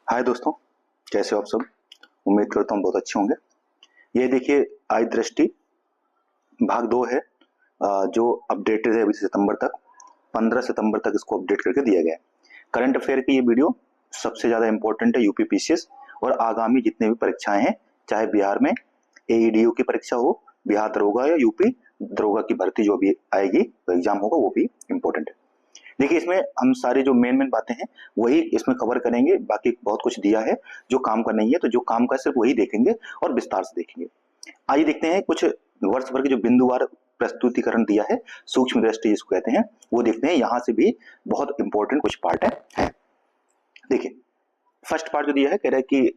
हाय दोस्तों, कैसे हो आप सब। उम्मीद करता हूँ बहुत अच्छे होंगे। ये देखिए, आई दृष्टि भाग 2 है, जो अपडेटेड है अभी सितंबर तक। 15 सितंबर तक इसको अपडेट करके दिया गया है। करंट अफेयर की ये वीडियो सबसे ज़्यादा इंपॉर्टेंट है यूपी पीसीएस और आगामी जितने भी परीक्षाएं हैं, चाहे बिहार में एईडीयू की परीक्षा हो, बिहार दरोगा या यूपी दरोगा की भर्ती जो भी आएगी, एग्जाम होगा, वो भी इम्पोर्टेंट है। देखिए, इसमें हम सारी जो मेन मेन बातें हैं वही इसमें कवर करेंगे। बाकी बहुत कुछ दिया है जो काम का नहीं है, तो जो काम का सिर्फ वही देखेंगे और विस्तार से देखेंगे। आइए देखते हैं कुछ वर्ष भर के जो बिंदुवार प्रस्तुतिकरण दिया है, सूक्ष्म दृष्टि जिसको कहते हैं, वो देखते हैं। यहाँ से भी बहुत इंपॉर्टेंट कुछ पार्ट है। देखिए, फर्स्ट पार्ट जो दिया है, कह रहा है कि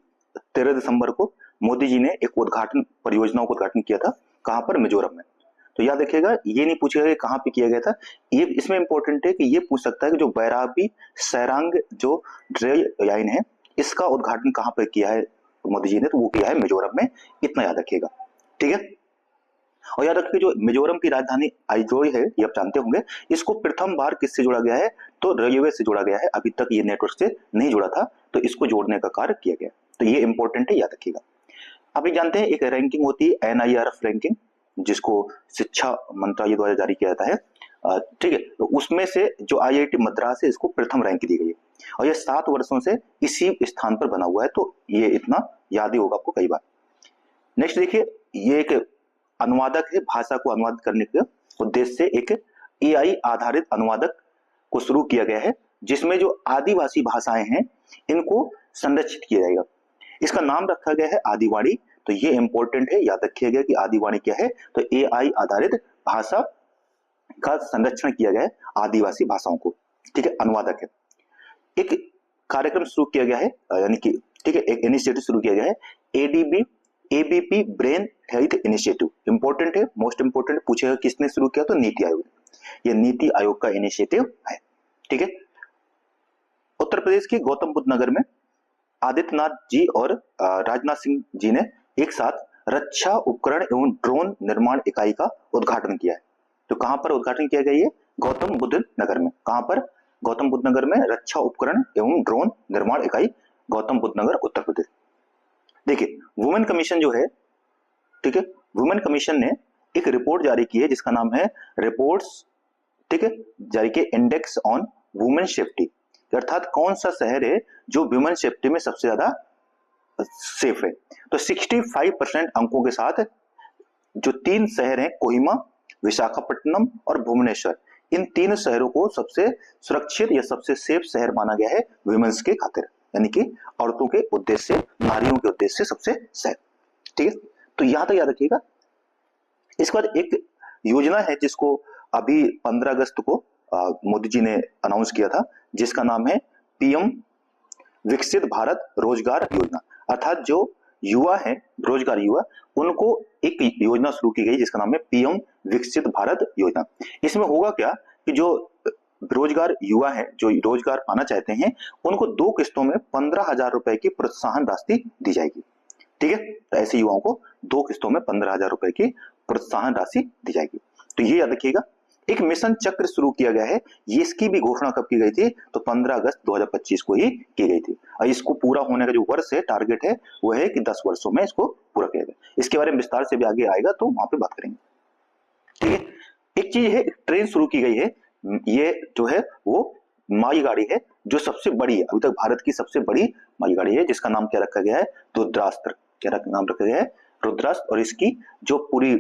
13 दिसंबर को मोदी जी ने एक उद्घाटन परियोजनाओं का उद्घाटन किया था। कहां पर? मिजोरम में। तो याद रखिएगा, ये नहीं पूछेगा कि कहां पे किया गया था। ये इसमें इंपॉर्टेंट है कि ये पूछ सकता है कि जो बैराबी सैरांग जो रेल लाइन है, इसका उद्घाटन कहां पर किया है मोदी जी ने, तो वो किया है मिजोरम में। इतना याद रखिएगा, ठीक है। और याद रखिए, जो मिजोरम की राजधानी आइजोल है, ये आप जानते होंगे, इसको प्रथम बार किससे जोड़ा गया है? तो रेलवे से जोड़ा गया है। अभी तक ये नेटवर्क से नहीं जुड़ा था, तो इसको जोड़ने का कार्य किया गया। तो ये इंपॉर्टेंट है, याद रखिएगा। अभी जानते हैं, एक रैंकिंग होती है एनआईआरएफ रैंकिंग, जिसको शिक्षा मंत्रालय द्वारा जारी किया जाता है। ठीक है, तो उसमें से जो आईआईटी मद्रास है, इसको प्रथम रैंक दी गई है और ये 7 वर्षों से इसी स्थान पर बना हुआ है। तो ये इतना याद ही होगा आपको कई बार। नेक्स्ट देखिए, ये एक अनुवादक है। भाषा को अनुवाद करने के उद्देश्य से एक एआई आधारित अनुवादक को शुरू किया गया है, जिसमें जो आदिवासी भाषाएं हैं इनको संरक्षित किया जाएगा। इसका नाम रखा गया है आदिवाणी। तो ये इंपॉर्टेंट है, याद रखिएगा कि आदिवाणी क्या है। तो एआई आधारित भाषा का संरक्षण किया गया है आदिवासी भाषाओं को, ठीक है। अनुवादक है। एक कार्यक्रम शुरू किया गया है, यानी कि ठीक है, एक इनिशिएटिव शुरू किया गया है, ADB ABP brain health initiative. Important है, मोस्ट इंपॉर्टेंट। पूछेगा किसने शुरू किया, तो नीति आयोग। ये नीति आयोग का इनिशिएटिव है, ठीक है। उत्तर प्रदेश के गौतम बुद्ध नगर में आदित्यनाथ जी और राजनाथ सिंह जी ने एक साथ रक्षा उपकरण एवं ड्रोन निर्माण इकाई का उद्घाटन किया है। तो कहां पर उद्घाटन किया गया? ये गौतम बुद्ध नगर में। कहां पर? गौतम बुद्ध नगर में रक्षा उपकरण एवं ड्रोन निर्माण इकाई, गौतम बुद्ध नगर, उत्तर प्रदेश। देखिए, वुमेन कमीशन जो है, ठीक है, वुमेन कमीशन ने एक रिपोर्ट जारी की है जिसका नाम है रिपोर्ट्स, ठीक है, जारी के इंडेक्स ऑन वुमेन सेफ्टी। अर्थात कौन सा शहर है जो वुमेन सेफ्टी में सबसे ज्यादा सेफ है। तो 65% अंकों के साथ जो 3 शहर हैं, कोहिमा, विशाखापट्टनम और भुवनेश्वर, इन 3 शहरों को सबसे सुरक्षित या सबसे सेफ शहर माना गया है वुमेन्स के खातिर, यानी कि औरतों के उद्देश्य से, नारियों के उद्देश्य से सबसे सेफ, ठीक है। तो यहां तक याद रखिएगा। इसके बाद एक योजना है जिसको अभी 15 अगस्त को मोदी जी ने अनाउंस किया था, जिसका नाम है पीएम विकसित भारत रोजगार योजना। अर्थात जो युवा है, रोजगार युवा, उनको एक योजना शुरू की गई जिसका नाम है पीएम विकसित भारत योजना। इसमें होगा क्या कि जो बेरोजगार युवा है, जो रोजगार पाना चाहते हैं, उनको 2 किस्तों में 15,000 रुपए की प्रोत्साहन राशि दी जाएगी, ठीक है। तो ऐसे युवाओं को 2 किस्तों में 15,000 रुपए की प्रोत्साहन राशि दी जाएगी। तो ये याद रखिएगा। एक मिशन चक्र शुरू किया गया है। ये इसकी भी घोषणा कब की गई थी? तो 15 अगस्त 2025 को ही की गई थी। और इसको पूरा होने का जो वर्ष है, टारगेट है, वो है कि 10 वर्षों में इसको पूरा किया जाए। इसके बारे में विस्तार से भी आगे आएगा, तो वहां पे बात करेंगे, ठीक है। एक चीज है, ट्रेन शुरू की गई है। ये जो है वो मालगाड़ी है, जो सबसे बड़ी है, अभी तक भारत की सबसे बड़ी मालगाड़ी है, जिसका नाम क्या रखा गया है? रुद्रास्त्र। क्या नाम रखा गया है? रुद्रास्त्र। और इसकी जो पूरी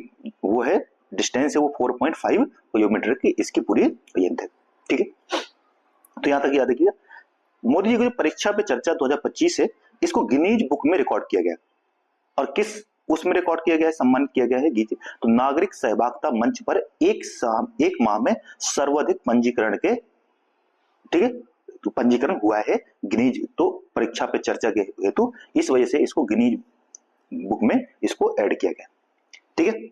वो है डिस्टेंस है, वो 4.5 किलोमीटर की इसकी पूरी लेंथ है, ठीक है। तो यहां तक याद रखिएगा। मोदी जी की परीक्षा पे चर्चा 2025 है, इसको गिनीज बुक में रिकॉर्ड किया गया। और किस उसमें रिकॉर्ड किया गया है, सम्मानित किया गया है? गीत। तो नागरिक सहभागिता मंच पर एक माह में सर्वाधिक पंजीकरण के, ठीक है, तो पंजीकरण हुआ है गिनीज, तो परीक्षा पे चर्चा के हेतु, इस वजह से इसको गिनीज बुक में इसको ऐड किया गया, ठीक है।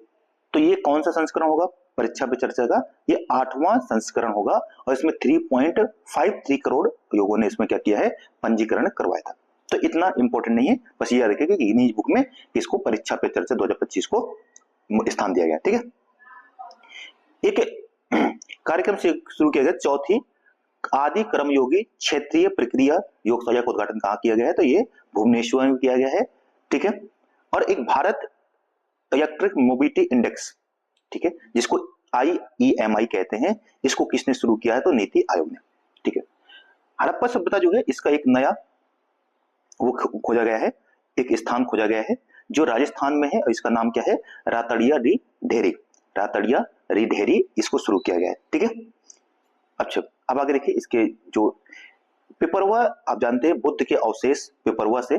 तो ये कौन सा संस्करण होगा परीक्षा पे चर्चा का? ये 8वां संस्करण होगा और इसमें 3.53 करोड़ लोगों ने इसमें क्या किया है? पंजीकरण करवाया था। तो इतना इंपॉर्टेंट नहीं है, बस ये याद रखिए कि गिनीज बुक में इसको परीक्षा पे चर्चा 2025 को स्थान दिया गया, ठीक है। एक कार्यक्रम से शुरू किया गया, चौथी आदि कर्मयोगी क्षेत्रीय प्रक्रिया योगशाला का उद्घाटन कहाँ किया गया है? तो ये भुवनेश्वर में किया गया है, ठीक है। और एक भारत इलेक्ट्रिक मोबिलिटी इंडेक्स, ठीक है, जिसको IEMI कहते हैं, इसको किसने शुरू किया है? तो नीति आयोग ने, ठीक है। हड़प्पा सभ्यता जो है इसका एक नया वो खोजा गया है, एक स्थान खोजा गया है जो राजस्थान में है, और इसका नाम क्या है? रातड़िया री ढेरी, रातड़िया री ढेरी, इसको शुरू किया गया है, ठीक है। अच्छा, अब आगे देखिए, इसके जो पिपरवा, आप जानते हैं बुद्ध के अवशेष पिपरवा से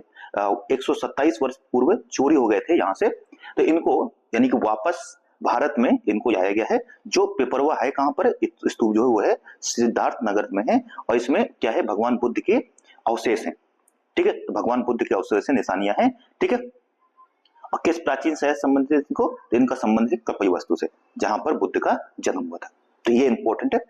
127 वर्ष पूर्व चोरी हो गए थे यहाँ से, तो इनको यानी कि वापस भारत में इनको लाया गया है। जो पिपरवा है कहाँ पर? स्तूप जो है वो है सिद्धार्थ नगर में है, और इसमें क्या है? भगवान बुद्ध के अवशेष हैं, ठीक है। भगवान बुद्ध के अवशेष से निशानियां हैं, ठीक है। और किस प्राचीन शहर संबंधित इनको? तो इनका संबंध है कपिलवस्तु से, जहां पर बुद्ध का जन्म हुआ था, तो ये इंपॉर्टेंट है।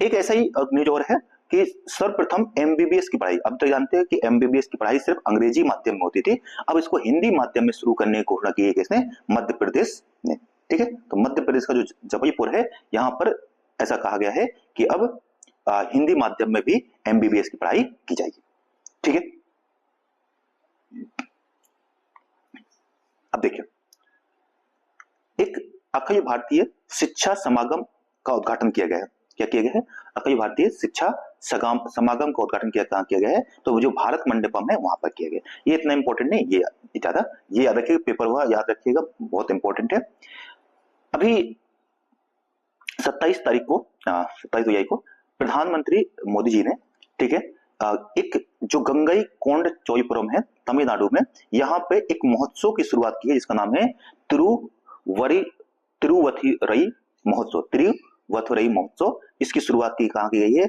एक ऐसा ही न्यूज और है कि सर्वप्रथम MBBS की पढ़ाई, अब तो जानते हैं कि MBBS की पढ़ाई सिर्फ अंग्रेजी माध्यम में होती थी, अब इसको हिंदी माध्यम में शुरू करने की घोषणा की है किसने? मध्य प्रदेश ने, ठीक है। तो मध्य प्रदेश का जो जबलपुर है, यहाँ पर ऐसा कहा गया है कि अब हिंदी माध्यम में भी MBBS की पढ़ाई की जाएगी, ठीक है। अब देखिए, एक अखिल भारतीय शिक्षा समागम का उद्घाटन किया गया है। क्या किया गया है? अखिल भारतीय शिक्षा समागम का उद्घाटन कहाँ किया गया है? तो जो भारत मंडपम है वहां पर किया गया। ये इतना इंपॉर्टेंट नहीं, ये ज्यादा, ये याद रखिएगा, पेपर हुआ याद रखिएगा, बहुत इंपॉर्टेंट है। अभी 27 तारीख को 27 जुलाई को प्रधानमंत्री मोदी जी ने, ठीक है, एक जो गंगई कोंड चोईपुरम है तमिलनाडु में, यहाँ पे एक महोत्सव की शुरुआत की है जिसका नाम है तिरुवथिरई महोत्सव। इसकी शुरुआत की कहाँ की गई है?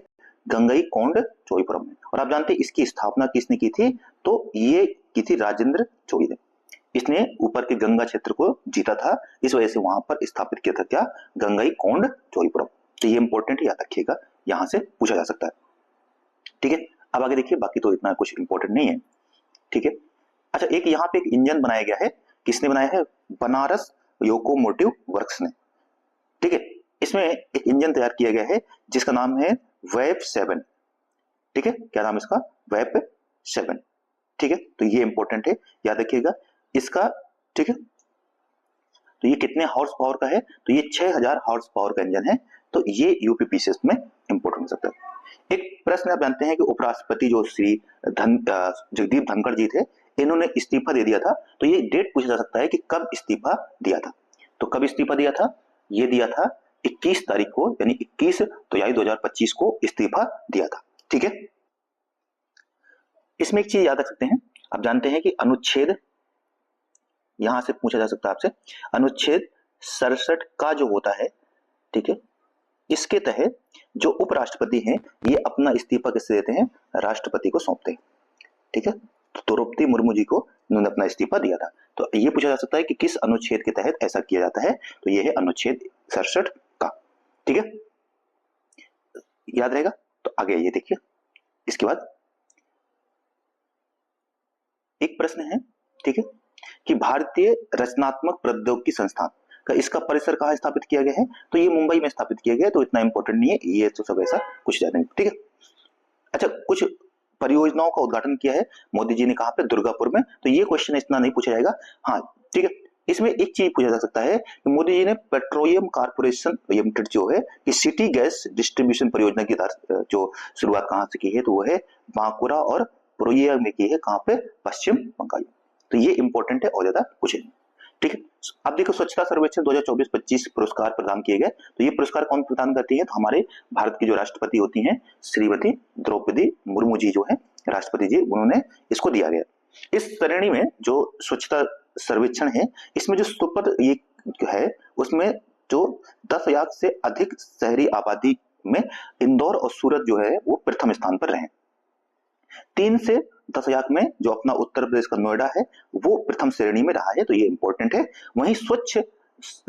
गंगई कोंड चोईपुरम में। और आप जानते हैं इसकी स्थापना किसने की थी? तो ये की थी राजेंद्र चोली ने। इसने ऊपर के गंगा क्षेत्र को जीता था, इस वजह से वहां पर स्थापित किया था क्या? गंगई कोंड चोईपुरम। तो ये इंपॉर्टेंट याद रखिएगा, यहां से पूछा जा सकता है, ठीक है। अब आगे देखिए, बाकी तो इतना कुछ इंपॉर्टेंट नहीं है, ठीक है। अच्छा, एक यहाँ पे एक इंजन बनाया गया है, किसने बनाया है? बनारस लोकोमोटिव वर्क्स ने, ठीक है। इसमें एक इंजन तैयार किया गया है जिसका नाम है वेब 7, ठीक है। क्या नाम इसका? वेब 7, ठीक है। तो ये इंपॉर्टेंट है, याद रखिएगा इसका, ठीक है। तो ये कितने हॉर्स पावर का है? तो ये 6000 हॉर्स पावर का इंजन है, तो ये यूपीपीसीएस में इंपॉर्टेंट हो सकता है। एक प्रश्न आप जानते हैं कि उपराष्ट्रपति जो श्री जगदीप धनखड़ जी थे, इन्होंने इस्तीफा दे दिया था, तो ये डेट पूछा जा सकता है कि कब इस्तीफा दिया था। तो कब इस्तीफा दिया था? ये दिया था 21 तारीख को, यानी 21 जुलाई 2025 को इस्तीफा दिया था, ठीक है। इसमें एक चीज याद रख सकते हैं, आप जानते हैं कि अनुच्छेद, यहां से पूछा जा सकता है आपसे, अनुच्छेद 67 का जो होता है, ठीक है, इसके तहत जो उपराष्ट्रपति हैं ये अपना इस्तीफा किससे देते हैं? राष्ट्रपति को सौंपते हैं, ठीक है। तो द्रौपदी मुर्मू जी को उन्होंने अपना इस्तीफा दिया था। तो ये पूछा जा सकता है कि किस अनुच्छेद के तहत ऐसा किया जाता है? तो ये है अनुच्छेद 67 का, ठीक है, याद रहेगा। तो आगे ये देखिए, इसके बाद एक प्रश्न है, ठीक है, कि भारतीय रचनात्मक प्रौद्योगिकी संस्थान का इसका परिसर कहाँ स्थापित किया गया है? तो ये मुंबई में स्थापित किया गया है, तो इतना इंपॉर्टेंट नहीं है, ये तो सब ऐसा कुछ ज्यादा नहीं, ठीक है। अच्छा, कुछ परियोजनाओं का उद्घाटन किया है मोदी जी ने, कहाँ पे? दुर्गापुर में। तो ये क्वेश्चन इतना नहीं पूछा जाएगा, हाँ, ठीक है। इसमें एक चीज पूछा जा सकता है कि मोदी जी ने पेट्रोलियम कॉर्पोरेशन लिमिटेड जो है कि सिटी गैस डिस्ट्रीब्यूशन परियोजना की जो शुरुआत कहाँ से की है? तो वो है बांकुरा और पुरुलिया में की है, कहाँ पे? पश्चिम बंगाल। तो ये इंपॉर्टेंट है और ज्यादा कुछ नहीं, ठीक है। अब देखो, स्वच्छता सर्वेक्षण 2024-25 पुरस्कार प्रदान किए गए। तो ये पुरस्कार कौन प्रदान करती है? तो हमारे भारत की जो राष्ट्रपति होती हैं श्रीमती द्रौपदी मुर्मू जी जो है राष्ट्रपति जी, उन्होंने इसको दिया गया। इस श्रेणी में जो स्वच्छता सर्वेक्षण है, इसमें जो सुपर ये है, उसमें जो 10 लाख से अधिक शहरी आबादी में इंदौर और सूरत जो है वो प्रथम स्थान पर रहे। 3 से 10 लाख में जो अपना उत्तर प्रदेश का नोएडा है वो प्रथम श्रेणी में रहा है, तो ये इंपॉर्टेंट है। वहीं स्वच्छ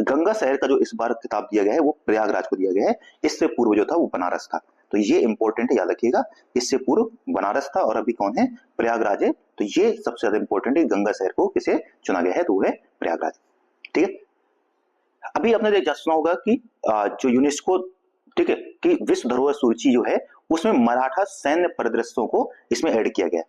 गंगा शहर का जो इस बार खिताब दिया गया है वो प्रयागराज को दिया गया है, इससे पूर्व जो था वो बनारस था। तो ये इंपॉर्टेंट है, याद रखिएगा, इससे पूर्व बनारस था और अभी कौन है? प्रयागराज है। तो ये सबसे ज्यादा इंपॉर्टेंट है, गंगा शहर को किसे चुना गया है? तो वो है प्रयागराज, ठीक है। अभी आपने सुना होगा कि जो यूनेस्को, ठीक है, कि विश्व धरोहर सूची जो है उसमें मराठा सैन्य परिदृश्यों को इसमें ऐड किया गया।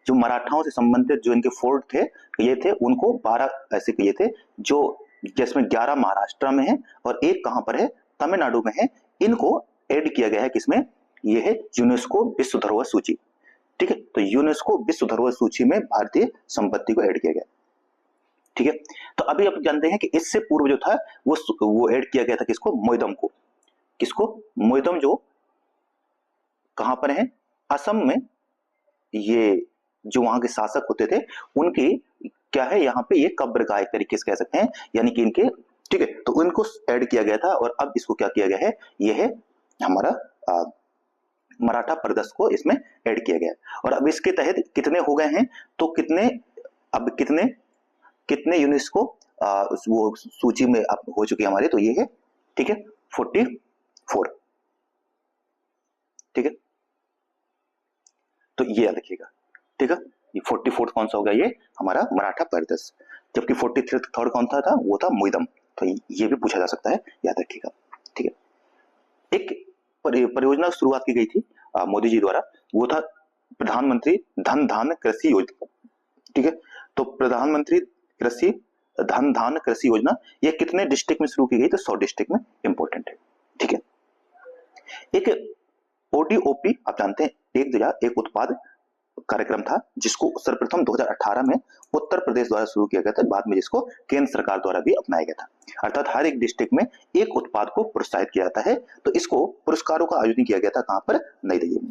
जो मराठाओं से संबंधित जो इनके फोर्ट थे ये थे, उनको 12 ऐसे किए थे, जो जिसमें 11 महाराष्ट्र में है और एक कहां पर है, तमिलनाडु में है। इनको ऐड किया गया है किसमें, ये है यूनेस्को विश्व धरोहर सूची। ठीक है, तो यूनेस्को विश्व धरोहर सूची में भारतीय संपत्ति को ऐड किया गया। ठीक है, तो अभी आप जानते हैं कि इससे पूर्व जो था वो ऐड किया गया था किसको, मोइदम को। किसको, मोइदम, जो कहां पर है, असम में। ये जो वहां के शासक होते थे उनकी क्या है, यहाँ पे ये कब्रगाह एक तरीके से कह सकते हैं, यानी कि इनके, ठीक है, तो इनको ऐड किया गया था और अब इसको क्या किया गया है, ये है हमारा मराठा प्रदेश को इसमें ऐड किया गया। और अब इसके तहत कितने हो गए हैं, तो कितने, अब कितने कितने यूनेस्को वो सूची में अब हो चुके हमारे, तो ये है, ठीक है, 44। ठीक है, तो ये याद रखिएगा। ठीक है, ये 44 कौन सा हो गया, ये हमारा मराठा प्रदेश। जबकि 43rd कौन था, वो था मोइदम। तो ये भी पूछा जा सकता है, याद रखिएगा। ठीक है, एक परियोजना की शुरुआत की गई थी मोदी जी द्वारा, वो था प्रधानमंत्री धन धान्य कृषि योजना। ठीक है, तो प्रधानमंत्री कृषि धन धान्य कृषि योजना, ये कितने डिस्ट्रिक्ट में शुरू की गई, तो 100 डिस्ट्रिक्ट में, इंपॉर्टेंट है। ठीक है, एक ओडीओपी आप जानते हैं, एक जगह एक उत्पाद कार्यक्रम था, जिसको सर्वप्रथम 2018 में उत्तर प्रदेश द्वारा शुरू किया गया था, बाद में जिसको केंद्र सरकार द्वारा भी अपनाया गया था। अर्थात हर एक डिस्ट्रिक्ट में एक उत्पाद को प्रोत्साहित किया जाता है। तो इसको पुरस्कारों का आयोजन किया गया था कहां पर, नई दिल्ली में।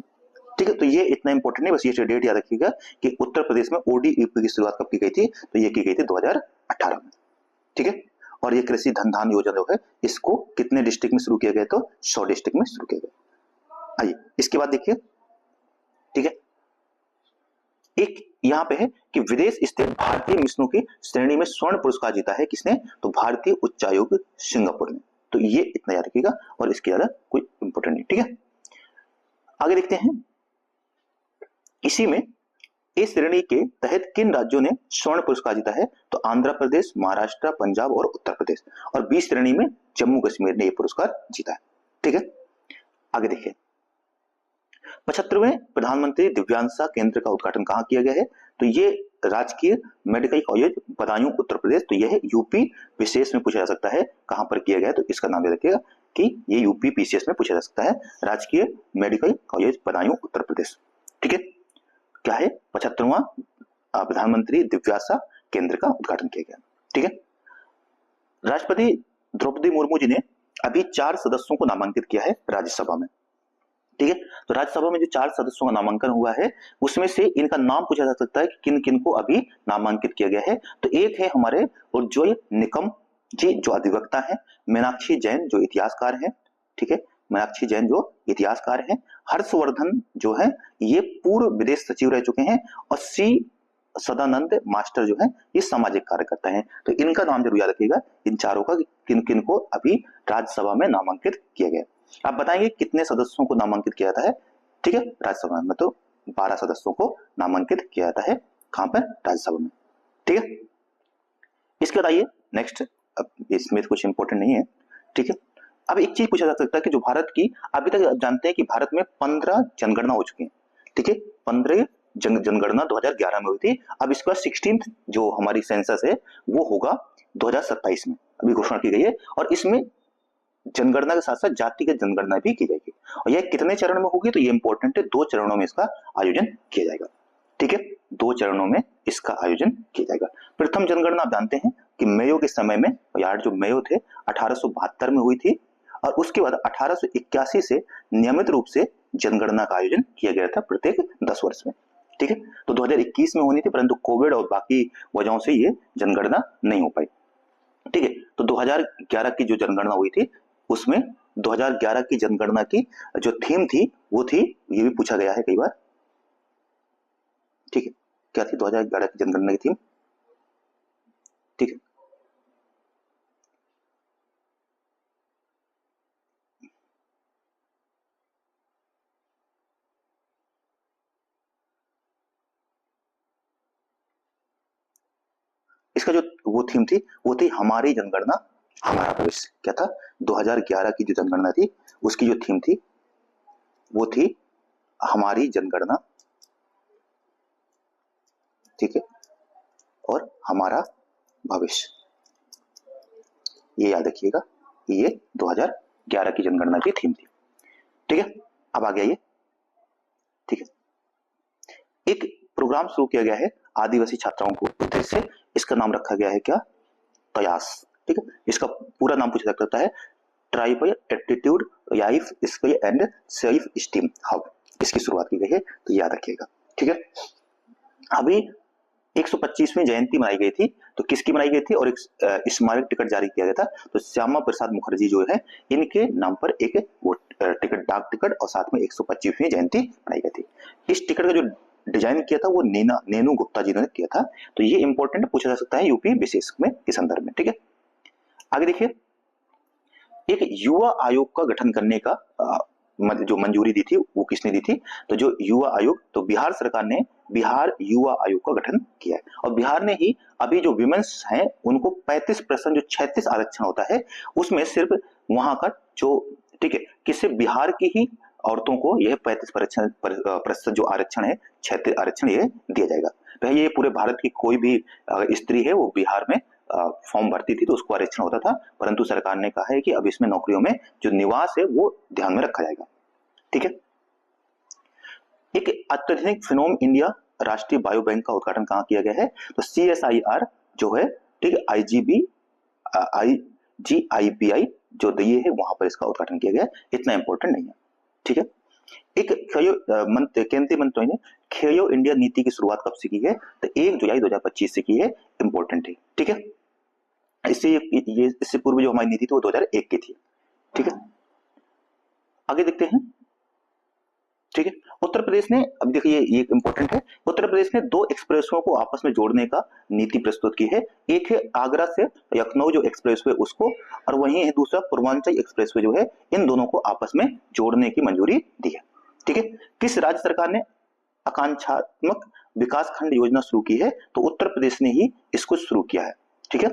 ठीक है, तो ये इतना इंपॉर्टेंट नहीं, बस ये डेट याद रखिएगा कि उत्तर प्रदेश में ओडीओपी की शुरुआत कब की गई थी, तो ये की गई थी 2018 में। ठीक है, और ये कृषि धन धान्य योजना जो है, इसको कितने डिस्ट्रिक्ट में शुरू किया गया, तो 100 डिस्ट्रिक्ट में शुरू किया गया। आइए इसके बाद देखिए। ठीक है, एक यहां पे है कि विदेश स्थित भारतीय मिशनों की श्रेणी में स्वर्ण पुरस्कार जीता है किसने, तो भारतीय उच्चायोग सिंगापुर ने। तो ये इतना याद रखिएगा और इसके ज्यादा कोई इंपोर्टेंट नहीं। ठीक है, आगे देखते हैं। इसी में इस श्रेणी के तहत किन राज्यों ने स्वर्ण पुरस्कार जीता है, तो आंध्र प्रदेश, महाराष्ट्र, पंजाब और उत्तर प्रदेश। और 20 श्रेणी में जम्मू कश्मीर ने यह पुरस्कार जीता है। ठीक है, आगे देखिए। 75वें प्रधानमंत्री दिव्यांगता केंद्र का उद्घाटन कहां किया गया है, तो ये राजकीय मेडिकल कॉलेज बदायूं उत्तर प्रदेश। तो यह यूपी विशेष में पूछा जा सकता है कहां पर किया गया है, तो इसका नाम याद रखिएगा कि ये यूपी पीसीएस में पूछा जा सकता है, राजकीय मेडिकल कॉलेज बदायूं उत्तर प्रदेश। ठीक है, क्या है, 75वां प्रधानमंत्री दिव्यांगता केंद्र का उद्घाटन किया गया। ठीक है, राष्ट्रपति द्रौपदी मुर्मू जी ने अभी 4 सदस्यों को नामांकित किया है राज्यसभा में। ठीक है, तो राज्यसभा में जो 4 सदस्यों का नामांकन हुआ है, उसमें से इनका नाम पूछा जा सकता है कि किन किन को अभी नामांकित किया गया है। तो एक है हमारे उज्ज्वल निकम जी, जो अधिवक्ता है, मीनाक्षी जैन जो इतिहासकार है। ठीक है, मीनाक्षी जैन जो इतिहासकार है, हर्षवर्धन जो है ये पूर्व विदेश सचिव रह चुके हैं, और सी सदानंद मास्टर जो है ये सामाजिक कार्यकर्ता हैं। तो इनका नाम जरूर याद रखिएगा, इन चारों का, किन किन को अभी राज्यसभा में नामांकित किया गया। आप बताएंगे कितने सदस्यों को नामांकित किया जाता है। ठीक है, राज्यसभा में तो 12 सदस्यों को नामांकित किया जाता है, कहां पर, राज्यसभा में। ठीक है, इसके बाद आइए नेक्स्ट। अब इसमें कुछ इंपॉर्टेंट नहीं है। ठीक है, अब एक चीज पूछा जा सकता है कि जो भारत की, अभी तक जानते हैं कि भारत में 15 जनगणना हो चुकी है। ठीक है, 15 जनगणना 2011 में हुई थी। अब इसके बाद 16th जो हमारी सेंसस है वो होगा 2027 में, अभी घोषणा की गई है। और इसमें जनगणना के साथ साथ जातिगत जनगणना भी की जाएगी। और यह कितने चरण में होगी, तो ये इंपॉर्टेंट है, 2 चरणों में इसका आयोजन किया जाएगा। ठीक है, 2 चरणों में इसका आयोजन किया जाएगा। प्रथम जनगणना आप जानते हैं कि मेयो के समय में, यार जो मेयो थे 1872 में हुई थी, और उसके बाद 1881 से नियमित रूप से जनगणना का आयोजन किया गया था प्रत्येक 10 वर्ष में। ठीक है, तो 2021 में होनी थी, परंतु कोविड और बाकी वजहों से ये जनगणना नहीं हो पाई। ठीक है, तो 2011 की जो जनगणना हुई थी, उसमें 2011 की जनगणना की जो थीम थी वो थी, ये भी पूछा गया है कई बार। ठीक है, क्या थी 2011 की जनगणना की थीम। ठीक है, इसका जो वो थीम थी वो थी हमारी जनगणना हमारा भविष्य। क्या था, 2011 की जो जनगणना थी उसकी जो थीम थी वो थी हमारी जनगणना, ठीक है, और हमारा भविष्य, ये याद रखिएगा, ये 2011 की जनगणना की थीम थी। ठीक है, अब आ गया ये, ठीक है, एक प्रोग्राम शुरू किया गया है आदिवासी छात्राओं को उद्देश्य से, इसका नाम रखा गया है क्या, प्रयास। ठीक है, इसका पूरा नाम पूछा जा सकता है tribal aptitude life skill and self esteem hub, इसकी शुरुआत की गई है, तो याद रखिएगा। ठीक है, अभी 125वीं जयंती मनाई गई थी, तो किसकी मनाई गई थी और एक स्मारक टिकट जारी किया गया था, तो श्यामा प्रसाद मुखर्जी जो है इनके नाम पर एक वो टिकट, डाक टिकट, और साथ में 125वीं जयंती मनाई गई थी। इस टिकट का जो डिजाइन किया था वो नेनू गुप्ता जी ने किया था, तो ये इंपॉर्टेंट पूछा जा सकता है यूपी विशेष में के संदर्भ में। ठीक है, आगे देखिए, एक युवा आयोग का गठन करने का जो मंजूरी दी थी वो किसने दी थी, तो जो युवा आयोग, तो बिहार सरकार ने बिहार युवा आयोग का गठन किया है, और बिहार ने ही अभी जो विमेंस हैं उनको 35% जो 36 आरक्षण होता है उसमें सिर्फ वहां का जो, ठीक है, किससे, बिहार की ही औरतों को यह 35% जो आरक्षण है, 36 आरक्षण ये दिया जाएगा। पहले ये पूरे भारत की कोई भी स्त्री है वो बिहार में फॉर्म भरती थी तो उसको आरक्षण होता था, परंतु सरकार ने कहा है कि अब इसमें नौकरियों में जो निवास है वो ध्यान में रखा जाएगा। ठीक है, एक अत्याधुनिक फिनोम इंडिया राष्ट्रीय बायो बैंक का उद्घाटन कहाँ किया गया है, तो CSIR जो है, ठीक है, IGIBI जो दिए है वहां पर इसका उद्घाटन किया गया है, इतना इंपॉर्टेंट नहीं है। ठीक है, एक केंद्रीय मंत्री ने खेलो इंडिया नीति की शुरुआत कब से की है, तो 1 जुलाई 2025 से की है, इंपॉर्टेंट है। ठीक है, इससे पूर्व जो हमारी नीति थी वो 2001 की थी। ठीक है, आगे देखते हैं। ठीक है, उत्तर प्रदेश ने, अब देखिए ये इंपॉर्टेंट है, उत्तर प्रदेश ने 2 एक्सप्रेसवे को आपस में जोड़ने का नीति प्रस्तुत की है। एक है आगरा से लखनऊ जो एक्सप्रेसवे उसको, और वहीं है दूसरा पूर्वांचल एक्सप्रेसवे जो है, इन दोनों को आपस में जोड़ने की मंजूरी दी है। ठीक है, किस राज्य सरकार ने आकांक्षात्मक विकास खंड योजना शुरू की है, तो उत्तर प्रदेश ने ही इसको शुरू किया है। ठीक है,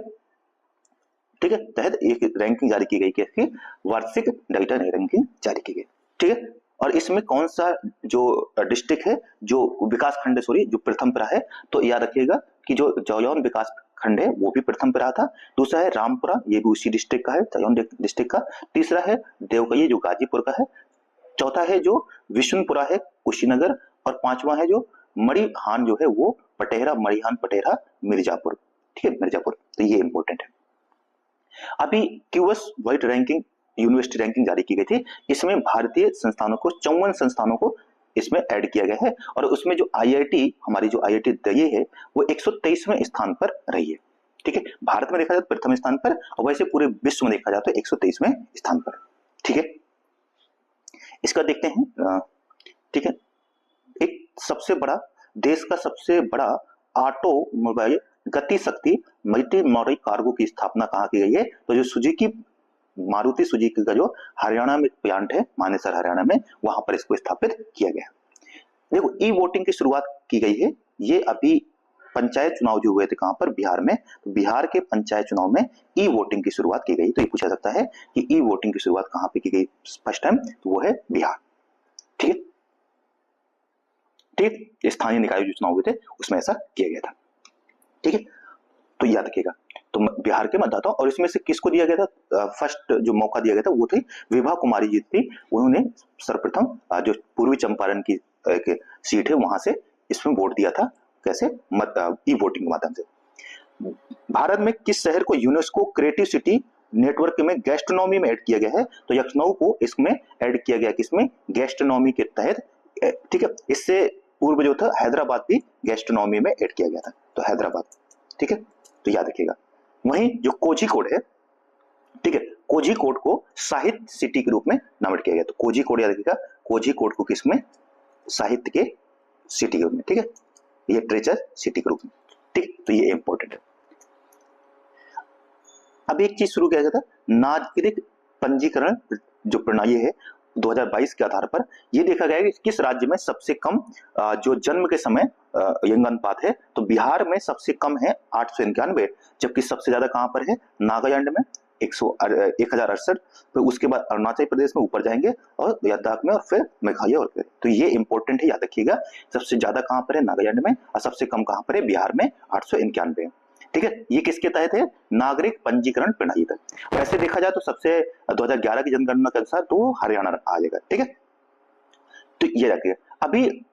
ठीक है, तहत एक रैंकिंग जारी की गई, कि वार्षिक डाटा रैंकिंग जारी की गई। ठीक है, और इसमें कौन सा जो डिस्ट्रिक्ट है, जो विकास खंड सॉरी जो प्रथम पर है, तो याद रखिएगा कि जो जौयौन विकास खंड है वो भी प्रथम पर था। दूसरा है रामपुरा, ये भी उसी डिस्ट्रिक्ट का है, जौयौन डिस्ट्रिक्ट का। तीसरा है देवकई जो गाजीपुर का है। चौथा है जो विष्णुपुरा है कुशीनगर, और पांचवा है जो मणिहान जो है वो पटेरा, मणिहान पटेरा मिर्जापुर। ठीक है, मिर्जापुर, तो ये इंपॉर्टेंट है। अभी QS world ranking university ranking जारी की गई थी, इसमें भारतीय संस्थानों को 54 संस्थानों को इसमें ऐड किया गया है, और उसमें जो IIT हमारी जो IIT दिल्ली है वो 123वें स्थान पर रही है। ठीक है, भारत में देखा जाए तो प्रथम स्थान पर, और वैसे पूरे विश्व में देखा जाए तो 123वें स्थान पर। ठीक है, इसका देखते हैं। ठीक है, एक सबसे बड़ा, देश का सबसे बड़ा ऑटोमोबाइल गति शक्ति मल्टी मॉडल कार्गो की स्थापना कहाँ की गई है, तो जो सुजुकी, मारुति सुजुकी का जो हरियाणा में प्लांट है, मानेसर हरियाणा में, वहां पर इसको स्थापित किया गया। देखो, ई वोटिंग की शुरुआत की गई है, ये अभी पंचायत चुनाव जो हुए थे कहां पर, बिहार में, तो बिहार के पंचायत चुनाव में ई वोटिंग की शुरुआत की गई। तो ये पूछा जाता है कि ई वोटिंग की शुरुआत कहां पे की गई फर्स्ट टाइम, तो वो है बिहार। ठीक है, ठीक, स्थानीय निकाय जो चुनाव हुए थे उसमें ऐसा किया गया था। ठीक है, तो याद रखिएगा, तो बिहार के मतदाताओं, और इसमें से किसको दिया गया था, फर्स्ट जो मौका दिया गया था वो थी विभा कुमारी जी थी, उन्होंने सर्वप्रथम जो पूर्वी चंपारण की सीट है वहां से इसमें वोट दिया था। कैसे, ई वोटिंग के माध्यम से। भारत में किस शहर को यूनेस्को क्रिएटिव सिटी नेटवर्क में गैस्ट्रोनॉमी में ऐड किया गया है, तो लखनऊ को इसमें ऐड किया गया, किसमें, गैस्ट्रोनॉमी के तहत। ठीक है, इससे पूर्व जो था हैदराबाद भी गैस्ट्रोनॉमी में ऐड किया गया था, तो हैदराबाद। ठीक है, तो याद रखिएगा। वहीं जो कोझिकोड है, ठीक है, कोझिकोड को साहित्य सिटी के रूप में नामित किया गया, तो कोझिकोड याद रखिएगा, कोझिकोड को किसमें, साहित्य के सिटी के रूप में। ठीक है, ये ट्रेजर सिटी के रूप में। ठीक, तो ये इंपॉर्टेंट है। अब एक चीज शुरू किया गया था, नागरिक पंजीकरण जो प्रणाली है 2022 के आधार पर, यह देखा गया कि किस राज्य में सबसे कम जो जन्म के समय लिंग अनुपात है, तो बिहार में सबसे कम है 891, जबकि सबसे ज्यादा कहां पर है, नागालैंड में 1068, फिर उसके बाद अरुणाचल प्रदेश में ऊपर जाएंगे और लद्दाख में, और फिर मेघालय, और फिर तो ये इंपॉर्टेंट है, याद रखिएगा। सबसे ज्यादा कहां पर है? नागालैंड में, और सबसे कम कहां पर है? बिहार में 891। ठीक है, ये किसके तहत है? नागरिक पंजीकरण प्रणाली तक। वैसे देखा जाए तो सबसे 2011 की जनगणना के अनुसार तो हरियाणा आ जाएगा। ठीक है, तो ये रखिए अभी।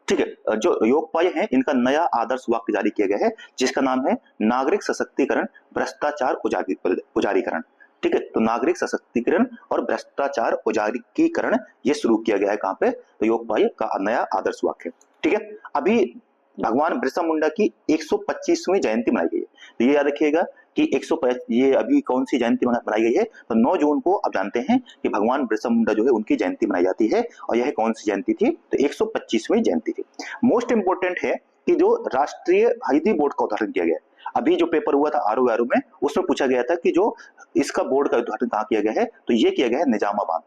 ठीक है, जो लोकपाल हैं इनका नया आदर्श वाक्य जारी किया गया है, जिसका नाम है नागरिक सशक्तिकरण भ्रष्टाचार उजारीकरण। ठीक है, तो नागरिक सशक्तिकरण और भ्रष्टाचार उजारीकरण ये शुरू किया गया है कहां पे? तो लोकपाल का नया आदर्श वाक्य। ठीक है, अभी भगवान बिरसा मुंडा की 125वीं जयंती मनाई गई है। तो ये याद रखिएगा कि 150 ये अभी कौन सी जयंती मनाई गई है? तो 9 जून को आप जानते हैं कि भगवान बिरसा मुंडा जो है उनकी जयंती मनाई जाती है, और यह कौन सी जयंती थी? तो 125वीं जयंती थी। मोस्ट इंपोर्टेंट है कि जो राष्ट्रीय हल्दी बोर्ड का उद्घाटन किया गया है, अभी जो पेपर हुआ था आरओ में, उसमें पूछा गया था कि जो इसका बोर्ड का उद्घाटन कहाँ किया गया है? तो ये किया गया है निजामाबाद।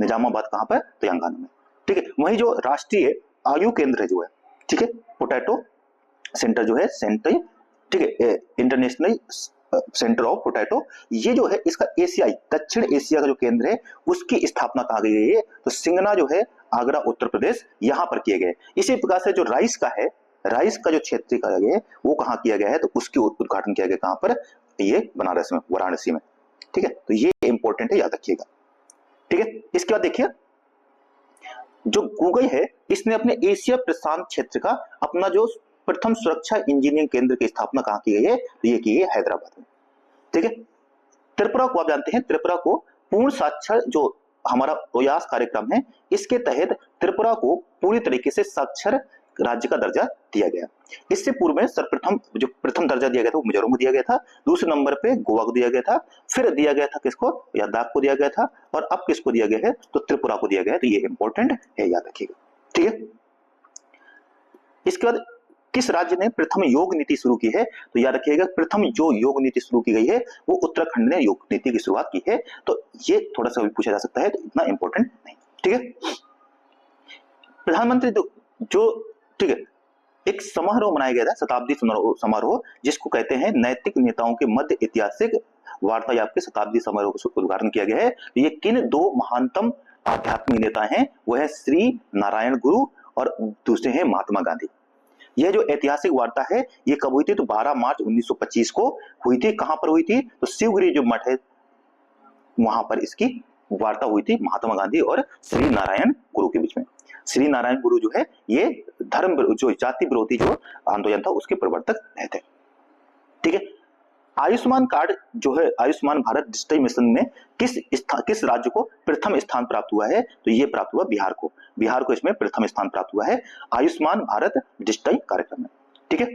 निजामाबाद कहां पर? तेलंगाना में। ठीक है, वही जो राष्ट्रीय आयु केंद्र है जो है, ठीक है, पोटैटो सेंटर जो है, सेंटर, ठीक है, इंटरनेशनल सेंटर ऑफ पोटैटो, ये जो है इसका एशियाई दक्षिण एशिया का जो केंद्र है उसकी स्थापना कहाँ की गई है? तो सिंगना जो है आगरा उत्तर प्रदेश, यहां पर किए गए। इसी प्रकार से जो राइस का है, राइस का जो क्षेत्र का है वो कहाँ किया गया है? तो उसकी उद्घाटन किया गया कहां पर? ये बनारस में, वाराणसी में। ठीक है, तो ये इंपॉर्टेंट है, याद रखिएगा। ठीक है, इसके बाद देखिए जो गूगल है इसने अपने एशिया प्रशांत क्षेत्र का अपना जो प्रथम सुरक्षा इंजीनियरिंग केंद्र की स्थापना कहां की गई है? तो ये की है हैदराबाद में। ठीक है, त्रिपुरा को आप जानते हैं, त्रिपुरा को पूर्ण साक्षर जो हमारा प्रयास कार्यक्रम है, इसके तहत त्रिपुरा को पूरी तरीके से साक्षर राज्य का दर्जा दिया गया। इससे पूर्व में सर्वप्रथम जो प्रथम दर्जा दिया गया था वो मिजोरम को दिया गया था, दूसरे नंबर पे गोवा को दिया गया था, फिर दिया गया था किसको? लद्दाख को दिया गया था, और अब किसको दिया गया है? तो त्रिपुरा को दिया गया है। तो ये इंपॉर्टेंट है, याद रखिएगा। ठीक है, इसके बाद किस राज्य ने प्रथम योग नीति शुरू की है? तो याद रखिएगा प्रथम जो योग नीति शुरू की गई है वो उत्तराखंड ने योग नीति की शुरुआत की है। तो ये थोड़ा सा भी पूछा जा सकता है, तो इतना इंपॉर्टेंट नहीं। ठीक है, प्रधानमंत्री जो ठीक है, एक समारोह मनाया गया था, शताब्दी समारोह, जिसको कहते हैं नैतिक नेताओं के मध्य ऐतिहासिक वार्तालाप के शताब्दी समारोह का उद्घाटन किया गया है। ये किन दो महानतम आध्यात्मिक नेता हैं? वो है श्री नारायण गुरु और दूसरे हैं महात्मा गांधी। यह जो ऐतिहासिक वार्ता है ये कब हुई थी? तो 12 मार्च 1925 को हुई थी। कहां पर हुई थी? तो शिवगिरी जो मठ है वहां पर इसकी वार्ता हुई थी महात्मा गांधी और श्री नारायण गुरु के बीच में। श्री नारायण गुरु जो है ये धर्म जो जाति विरोधी जो आंदोलन था उसके प्रवर्तक थे। ठीक है, आयुष्मान कार्ड जो है, आयुष्मान भारत डिजिटल मिशन में किस राज्य को प्रथम स्थान प्राप्त हुआ है? तो ये प्राप्त हुआ बिहार को। बिहार को इसमें प्रथम स्थान प्राप्त हुआ है आयुष्मान भारत डिजिटल कार्यक्रम में। ठीक है,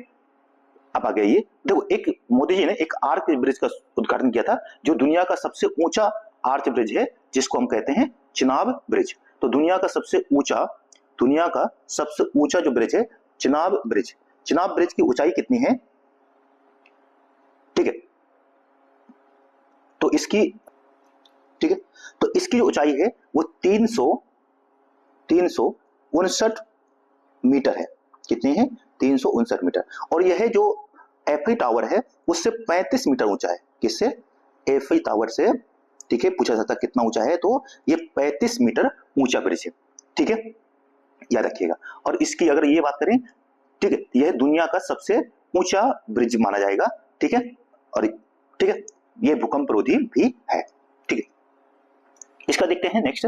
अब आगे ये देखो, एक मोदी जी ने एक आर्च ब्रिज का उद्घाटन किया था, जो दुनिया का सबसे ऊंचा आर्च ब्रिज है, जिसको हम कहते हैं चिनाब ब्रिज। तो दुनिया का सबसे ऊंचा जो ब्रिज है चिनाब ब्रिज। चिनाब ब्रिज की ऊंचाई कितनी है? ठीक है, तो इसकी जो ऊंचाई है वो 359 मीटर है। कितनी है? 359 मीटर। और यह जो एफई टावर है उससे 35 मीटर ऊंचा है। किससे? एफई टावर से। ठीक है, पूछा जाता कितना ऊंचा है, तो ये 35 मीटर ऊंचा ब्रिज है। ठीक है, याद रखिएगा। और इसकी अगर ये बात करें, ठीक है, यह दुनिया का सबसे ऊंचा ब्रिज माना जाएगा। ठीक है, और ठीक है, ये भूकंप रोधी भी है। ठीक है, इसका देखते हैं नेक्स्ट।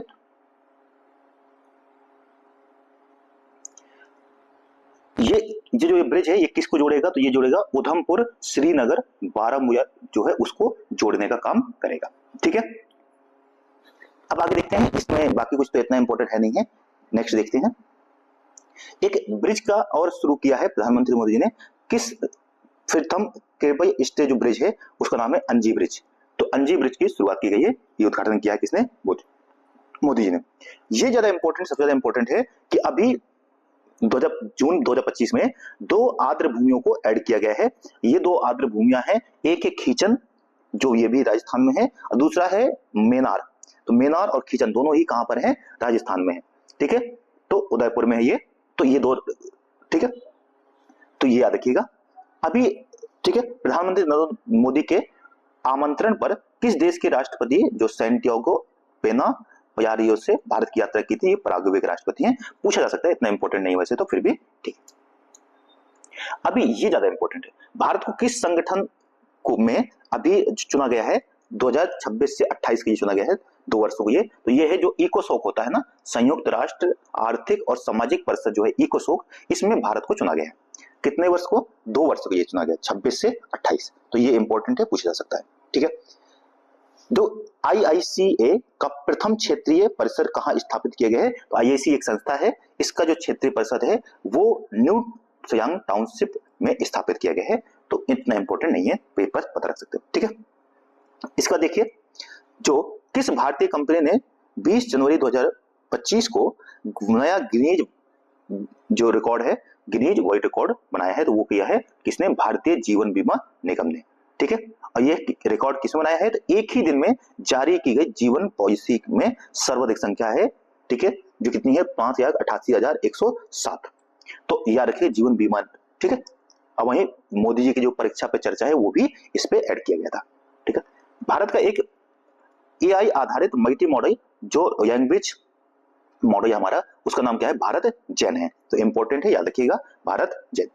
ये जो ये ब्रिज है ये किसको जोड़ेगा? तो ये जोड़ेगा उधमपुर, श्रीनगर, बारामूला जो है उसको जोड़ने का काम करेगा। ठीक है, अब आगे देखते हैं, इसमें बाकी कुछ तो इतना इंपॉर्टेंट है नहीं है। नेक्स्ट देखते हैं, एक ब्रिज का और शुरू किया है प्रधानमंत्री मोदी जी ने। किस प्रथम केबल स्टे जो ब्रिज है उसका नाम है अंजी ब्रिज। तो अंजी ब्रिज की शुरुआत की गई है, ये उद्घाटन किया है किसने? मोदी जी ने। ये ज्यादा इंपॉर्टेंट, सबसे ज्यादा इंपॉर्टेंट है कि अभी जून 2025 में 2 आर्द्र भूमियों को ऐड किया गया है। ये 2 आर्द्र भूमियां हैं, एक है खीचन जो ये भी राजस्थान में है, और दूसरा है मेनार। तो मेनार और खीचन दोनों ही कहां पर है? राजस्थान में है। ठीक है, तो उदयपुर में है ये। तो ये 2, ठीक है, तो ये याद रखिएगा। अभी ठीक है, प्रधानमंत्री नरेंद्र मोदी के आमंत्रण पर किस देश के राष्ट्रपति जो सैंटियागो पेना पयारियो से भारत की यात्रा की थी, ये पराग्वे के राष्ट्रपति हैं, पूछा जा सकता है, इतना इंपॉर्टेंट नहीं वैसे तो फिर भी ठीक। अभी ये ज्यादा इंपॉर्टेंट है, भारत को किस संगठन को में अभी चुना गया है 2026 से 28 के लिए चुना गया है, 2 वर्षों के लिए। तो ये है जो इकोसोक होता है ना, संयुक्त राष्ट्र आर्थिक और सामाजिक परिषद जो है इकोसोक, इसमें भारत को चुना गया है। कितने वर्ष को? 2 वर्षों के लिए चुना गया, 26 से 28। तो ये इंपॉर्टेंट है, पूछा जा सकता है, ठीक है। जो IICA का प्रथम क्षेत्रीय परिसर कहाँ स्थापित किया गया है? तो IIC एक संस्था है, इसका जो क्षेत्रीय परिषद है वो न्यू सियांग टाउनशिप में स्थापित किया गया है। तो इतना इंपॉर्टेंट नहीं है, पेपर पता रख सकते हो, ठीक है। इसका देखिए, जो किस भारतीय कंपनी ने 20 जनवरी 2025 को नया गिनीज जो रिकॉर्ड है, गिनीज वर्ल्ड रिकॉर्ड बनाया है, तो वो किया है किसने? भारतीय जीवन बीमा निगम ने, ठीक है। और ये रिकॉर्ड किसने बनाया है? तो एक ही दिन में जारी की गई जीवन पॉलिसी में सर्वाधिक संख्या है, ठीक है, जो कितनी है? 5,88,107। तो याद रखिए जीवन बीमा, ठीक है। अब वहीं मोदी जी की जो परीक्षा पे चर्चा है वो भी इस पे ऐड किया गया था, ठीक है। भारत का एक AI आधारित मल्टी मॉडल जो लैंग्वेज मॉडल है हमारा, उसका नाम क्या है? भारत जैन है। तो इंपॉर्टेंट है, याद रखिएगा, भारत जैन।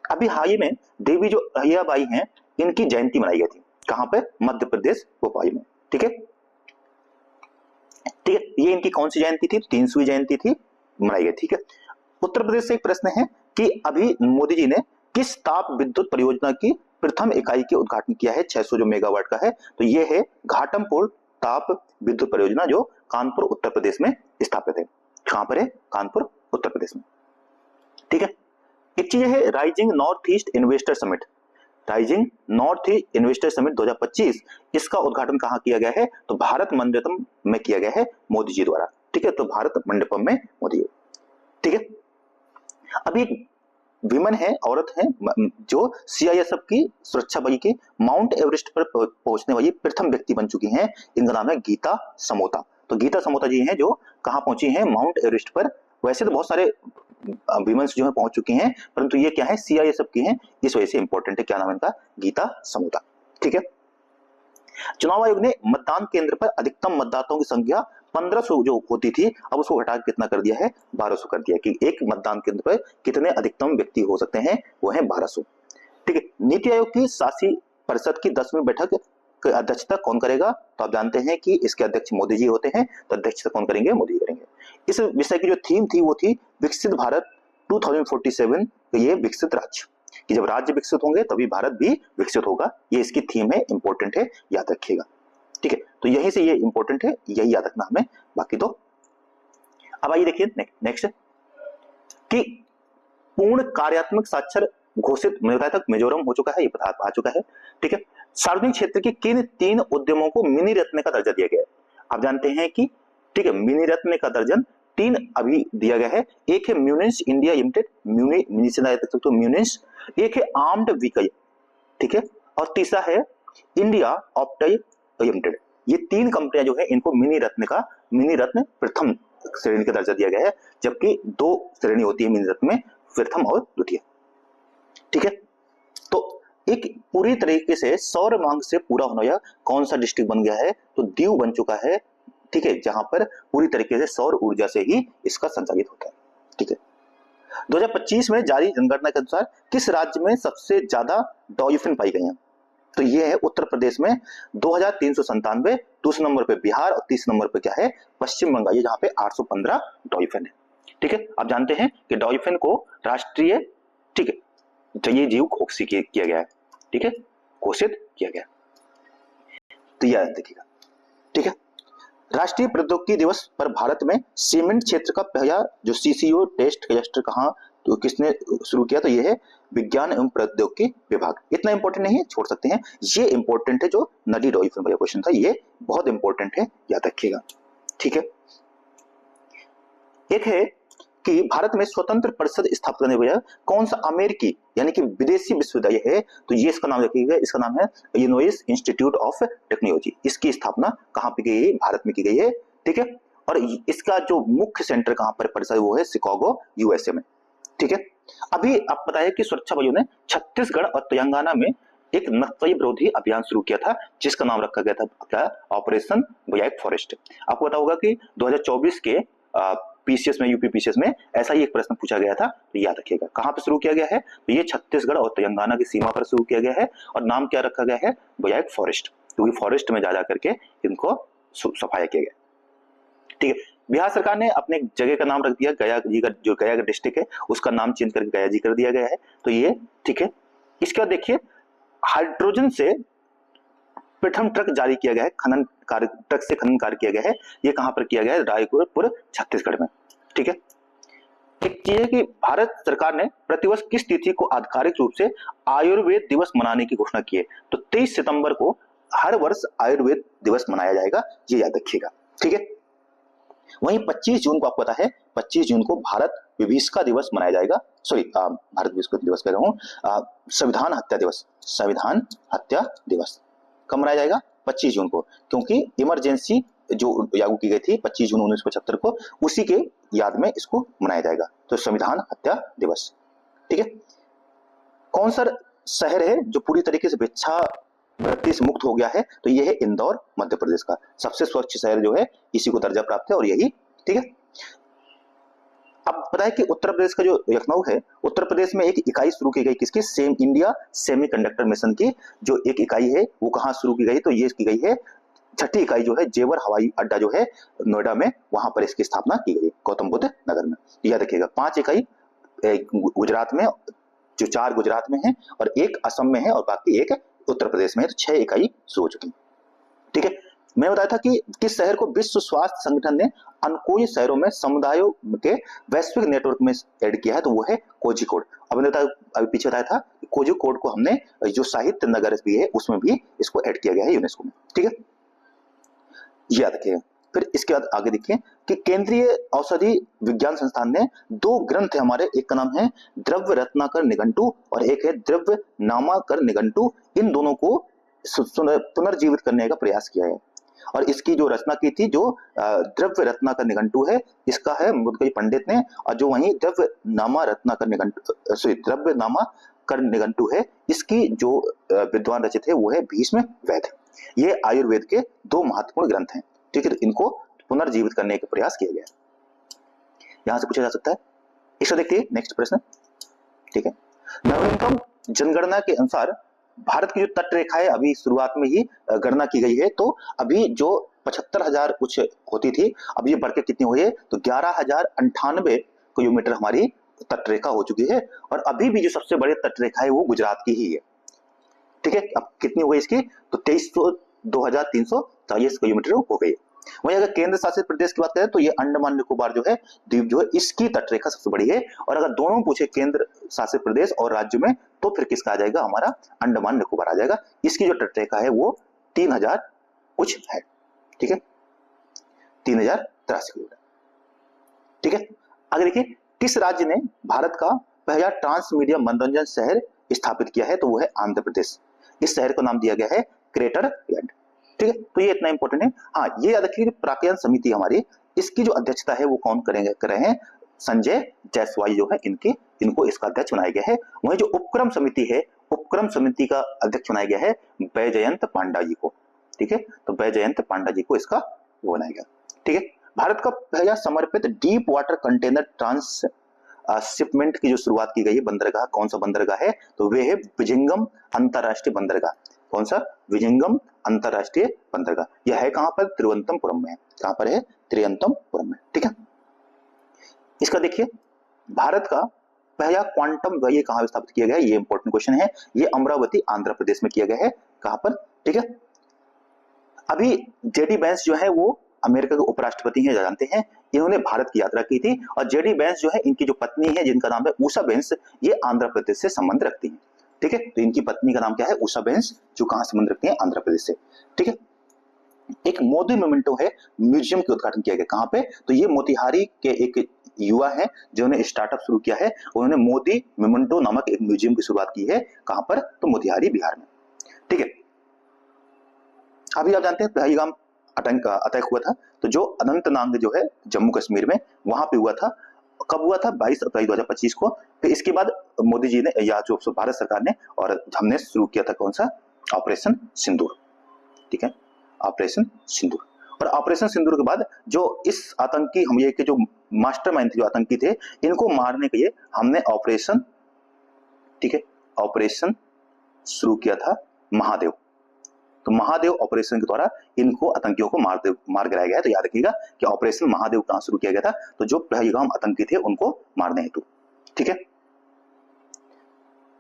अभी हाल ही में देवी जो अहिल्याबाई हैं, इनकी जयंती मनाई गई थी, कहां पे? मध्य प्रदेश भोपाल में, ठीक है, ठीक है। ये इनकी कौन सी जयंती थी? 300वीं जयंती थी, मनाई गई, ठीक है। उत्तर प्रदेश से एक प्रश्न है कि अभी मोदी जी ने किस ताप विद्युत परियोजना की प्रथम इकाई के उद्घाटन किया है? 600 जो मेगावाट का है, तो ये है घाटमपुर ताप विद्युत परियोजना जो कानपुर उत्तर प्रदेश में स्थापित है। कहां पर है? कानपुर उत्तर प्रदेश में, ठीक है। एक चीज है rising north east investor summit, rising north east investor summit 2025, इसका उद्घाटन कहां किया गया है? तो भारत मंडपम में किया गया है मोदी जी द्वारा, ठीक है। तो भारत मंडपम में मोदी जी, ठीक है। अभी विमेन है, औरत है, जो CISF की सुरक्षा बल के माउंट एवरेस्ट पर पहुंचने वाली प्रथम व्यक्ति बन चुकी हैं। इनका नाम है गीता समोता। तो गीता समोता जी हैं जो कहां पहुंची हैं? माउंट एवरेस्ट पर। वैसे तो बहुत सारे विमेन्स जो है पहुंच चुकी हैं, परंतु ये क्या है? CISF की हैं, इस वजह से इंपॉर्टेंट है। क्या नाम है इनका? गीता समोता, ठीक है। चुनाव आयोग ने मतदान केंद्र पर अधिकतम मतदाताओं की संख्या 1500 जो होती थी, अब उसको घटा कितना कर दिया है? 1200 कर दिया, कि एक मतदान केंद्र पर कितने अधिकतम व्यक्ति हो सकते हैं? वो है 1200, ठीक है। नीति आयोग की शासी परिषद की 10वीं बैठक की अध्यक्षता कौन करेगा? तो आप जानते हैं कि इसके अध्यक्ष मोदी जी होते हैं, तो अध्यक्षता कौन करेंगे? मोदी करेंगे। इस विषय की जो थीम थी वो थी विकसित भारत 2047, ये विकसित राज्य, कि जब राज्य विकसित होंगे तभी भारत भी विकसित होगा। ये इसकी थीम है, इंपॉर्टेंट है, याद रखिएगा, ठीक है। तो यहीं से ये इंपॉर्टेंट है, यही याद रखना हमें, बाकी तो। अब आइए देखिए नेक्स्ट, कि पूर्ण कार्यात्मक साक्षर घोषित तक मिजोरम हो चुका है, ये पता आ चुका है, ठीक है। सार्वजनिक क्षेत्र के किन 3 उद्यमों को मिनी रत्न का दर्जा दिया गया है? आप जानते हैं कि, ठीक है, मिनी रत्न का दर्जन 3 अभी दिया गया है। एक है म्यूनिस इंडिया लिमिटेड, म्यूनिस, एक है आर्म्ड व्हीकल, ठीक है, और तीसरा है इंडिया ऑप्टाइल लिमिटेड। ये 3 कंपनियां जो है इनको मिनी रत्न प्रथम श्रेणी का दर्जा दिया गया है, जबकि 2 श्रेणी होती है मिनी रत्न में, प्रथम और द्वितीय, ठीक है। तो एक पूरी तरीके से सौर मांग से पूरा होना यह कौन सा डिस्ट्रिक्ट बन गया है? तो दीव बन चुका है, ठीक है, जहां पर पूरी तरीके से सौर ऊर्जा से ही इसका संचालित होता है, ठीक है। 2025 में जारी जनगणना के अनुसार किस राज्य में सबसे ज्यादा डॉल्फिन पाई गई हैं? तो ये है उत्तर प्रदेश में 2397, दूसरे नंबर पे बिहार और तीसरे नंबर पे क्या है? पश्चिम बंगाल, जहां पे 815 डॉल्फिन है, ठीक है। आप जानते हैं कि डॉल्फिन को राष्ट्रीय, ठीक है, जलीय जीव घोषित किया गया है, ठीक है, घोषित किया गया, तो याद देखिएगा, ठीक है। राष्ट्रीय प्रौद्योगिकी दिवस पर भारत में सीमेंट क्षेत्र का पहला जो CCO टेस्ट क्लस्टर कहां, तो किसने शुरू किया? तो ये है विज्ञान एवं प्रौद्योगिकी विभाग। इतना इंपॉर्टेंट नहीं है, छोड़ सकते हैं। ये इंपॉर्टेंट है, जो नदी डॉल्फिन वाला क्वेश्चन था, ये बहुत इंपॉर्टेंट है, याद रखिएगा, ठीक है। एक है कि भारत में स्वतंत्र परिषद स्थापित करने वाला कौन सा अमेरिकी यानी कि विदेशी विश्वविद्यालय है? तो ये इसका नाम रखिएगा, इसका नाम है इलिनॉइस इंस्टीट्यूट ऑफ टेक्नोलॉजी। इसकी स्थापना कहां पे की गई है? भारत में की गई है, ठीक है। और इसका जो मुख्य सेंटर कहां पर परिसर वो है शिकागो USA में, ठीक है। अभी आप बताइए कि सुरक्षा बलों ने छत्तीसगढ़ और तेलंगाना में एक नक्सली विरोधी अभियान शुरू किया था, जिसका नाम रखा गया था क्या, ऑपरेशन ब्लैक फॉरेस्ट। आपको पता होगा कि 2024 के पीसीएस में, यूपी पीसीएस में ऐसा ही एक प्रश्न पूछा गया था, तो याद रखिएगा। कहां पर शुरू किया गया है, तो ये छत्तीसगढ़ और तेलंगाना की सीमा पर शुरू किया गया है, और नाम क्या रखा गया है, ब्लैक फॉरेस्ट, क्योंकि फॉरेस्ट में जा करके इनको सफाया किया गया। ठीक है, बिहार सरकार ने अपने जगह का नाम रख दिया, गया जी का, जो गया का डिस्ट्रिक्ट है उसका नाम चेंज करके गया जी कर दिया गया है, तो ये ठीक है। इसके बाद देखिए, हाइड्रोजन से प्रथम ट्रक जारी किया गया है, खनन कार्य, ट्रक से खनन कार्य किया गया है, ये कहां पर किया गया है, रायपुर छत्तीसगढ़ में। ठीक है, एक चीज है कि भारत सरकार ने प्रतिवर्ष किस तिथि को आधिकारिक रूप से आयुर्वेद दिवस मनाने की घोषणा की है, तो 23 सितंबर को हर वर्ष आयुर्वेद दिवस मनाया जाएगा, ये याद रखिएगा। ठीक है, वहीं 25 जून को आपको पता है, 25 जून को भारत विभीषिका दिवस मनाया जाएगा, सॉरी भारत विभीषिका दिवस कह रहा हूं, संविधान हत्या दिवस, संविधान हत्या दिवस कब मनाया जाएगा, 25 जून को, क्योंकि इमरजेंसी जो लागू की गई थी 25 जून 1975 को, उसी के याद में इसको मनाया जाएगा, तो संविधान हत्या दिवस। ठीक है, कौन सा शहर है जो पूरी तरीके से भिक्षावृत्ति से मुक्त हो गया है, तो यह है इंदौर, मध्य प्रदेश का सबसे स्वच्छ शहर जो है, इसी को दर्जा प्राप्त है, और यही। ठीक है, अब पता है कि उत्तर प्रदेश का जो लखनऊ है, उत्तर प्रदेश में एक इकाई शुरू की गई, किसकी, सेम इंडिया सेमीकंडक्टर मिशन की जो एक इकाई है, वो कहां शुरू की गई, तो ये की गई है, छठी इकाई जो है जेवर हवाई अड्डा जो है नोएडा में, वहां पर इसकी स्थापना की गई, गौतम बुद्ध नगर में। याद रखिएगा, 5 इकाई गुजरात में, जो 4 गुजरात में है, और 1 असम में है, और बाकी 1 उत्तर प्रदेश में है, तो 6 इकाई शुरू हो चुकी। ठीक है, मैं बताया था कि किस शहर को विश्व स्वास्थ्य संगठन ने अनुकूल शहरों में समुदायों के वैश्विक नेटवर्क में ऐड किया है, तो वो है कोझिकोड। अब मैंने अभी पीछे बताया था, कोझिकोड को हमने जो साहित्य नगर भी है उसमें भी इसको ऐड किया गया है यूनेस्को में। ठीक है, याद रखिए। फिर इसके बाद आगे देखिए कि केंद्रीय औषधि विज्ञान संस्थान ने 2 ग्रंथ है हमारे, एक का नाम है द्रव्य रत्नाकर निघंटु और एक है द्रव्य नामाकर निघंटु, इन दोनों को पुनर्जीवित करने का प्रयास किया है, और इसकी जो रचना की थी, जो द्रव्य रत्नाकर निघंटु है, इसका है मुदगई पंडित ने, और जो वहीं द्रव्य नामा रत्नाकर निघंटु, सॉरी द्रव्य नामाकर निघंटु है, इसकी जो विद्वान रचित है वो है भीष्म वैद्य। ये आयुर्वेद के 2 महत्वपूर्ण ग्रंथ हैं। ठीक है, तो इनको पुनर्जीवित करने का प्रयास किया गया, यहां से पूछा जा सकता है। इसको देखिए, नेक्स्ट प्रश्न। ठीक है, नवीनतम जनगणना के अनुसार भारत की जो तट रेखा है, अभी शुरुआत में ही गणना की गई है, तो अभी जो 75,000 कुछ होती थी, अब ये बढ़ के कितनी हुई है, तो 11,098 किलोमीटर हमारी तट रेखा हो चुकी है, और अभी भी जो सबसे बड़ी तट रेखा है वो गुजरात की ही है। ठीक है, अब कितनी हो गई इसकी, तो 23,340 किलोमीटर हो गई। वहीं अगर केंद्र शासित प्रदेश की बात करें, तो ये अंडमान निकोबार जो है द्वीप जो है, इसकी तटरेखा सबसे बड़ी है, और अगर दोनों पूछे केंद्र शासित प्रदेश और राज्य में, तो फिर किसका आ जाएगा, हमारा अंडमान निकोबार आ जाएगा। इसकी जो तटरेखा है वो 3000 कुछ है। ठीक है, 3083 किलोमीटर। ठीक है, आगे देखिए, किस राज्य ने भारत का पहला ट्रांस मीडिया मनोरंजन शहर स्थापित किया है, तो वो है आंध्र प्रदेश। इस शहर को नाम दिया गया है ग्रेटर लैंड। ठीक है, तो ये इतना इंपॉर्टेंट है। हाँ, ये याद रखिए, प्राक्कलन समिति हमारी, इसकी जो अध्यक्षता है वो कौन कर रहे हैं, संजय जायसवाल जो है, इनको इसका अध्यक्ष बनाया गया है। वहीं जो उपक्रम समिति है, उपक्रम समिति का अध्यक्ष बनाया गया है बैजयंत पांडा जी को। ठीक है, तो बैजयंत पांडा जी को इसका वो बनाया गया। ठीक है, भारत का पहला समर्पित deep water container transshipment की जो शुरुआत की गई है, बंदरगाह, कौन सा बंदरगाह है, तो वे है विजिंगम अंतरराष्ट्रीय बंदरगाह। कौन सा, विजिंगम अंतरराष्ट्रीय बंदरगाह। यह है कहां पर, तिरुवनंतपुरम में है। कहां पर है, तिरुवनंतपुरम में। ठीक है, इसका देखिए, भारत का पहला क्वांटम वैली कहां स्थापित किया गया है, ये इंपॉर्टेंट क्वेश्चन है। ये अमरावती आंध्र प्रदेश में किया गया है। कहां पर, ठीक है। अभी जेडी वेंस जो है वो अमेरिका के उपराष्ट्रपति हैं, जानते हैं, इन्होंने भारत की यात्रा की थी, और जेडी वेंस जो है, इनकी जो पत्नी है जिनका नाम है उषा वेंस, ये आंध्र प्रदेश से संबंध रखती हैं। ठीक है, तो इनकी पत्नी का नाम क्या है, उषा वेंस, जो कहां संबंध रखती है, आंध्र प्रदेश से। ठीक है, एक मोदी मोमेंटो है, म्यूजियम के उद्घाटन किया गया, कहां पे, तो ये मोतिहारी के एक युवा है जिन्होंने स्टार्टअप शुरू किया है, उन्होंने मोदी मोमेंटो नामक एक म्यूजियम की शुरुआत की है। कहां पर, तो मोतिहारी, बिहार में। ठीक है, अभी आप जानते हैं पहलगाम अटैक हुआ था, तो जो अनंतनाग जो है जम्मू कश्मीर में, वहां पे हुआ था, कब हुआ था? 22 अप्रैल 2025 को। फिर इसके बाद मोदी जी ने या जो भारत सरकार ने और हमने शुरू किया था कौन सा? ऑपरेशन सिंदूर। ठीक है, ऑपरेशन सिंदूर। और ऑपरेशन सिंदूर के बाद जो इस आतंकी हमले के जो मास्टरमाइंड थे, जो आतंकी थे, इनको मारने के लिए हमने ऑपरेशन, ठीक है, ऑपरेशन शुरू किया था महादेव। तो महादेव ऑपरेशन के द्वारा इनको आतंकियों को मार गिराया गया है। तो याद रखिएगा कि ऑपरेशन महादेव कहां शुरू किया गया था? तो जो पहलगाम आतंकी थे उनको मारने हेतु। ठीक है,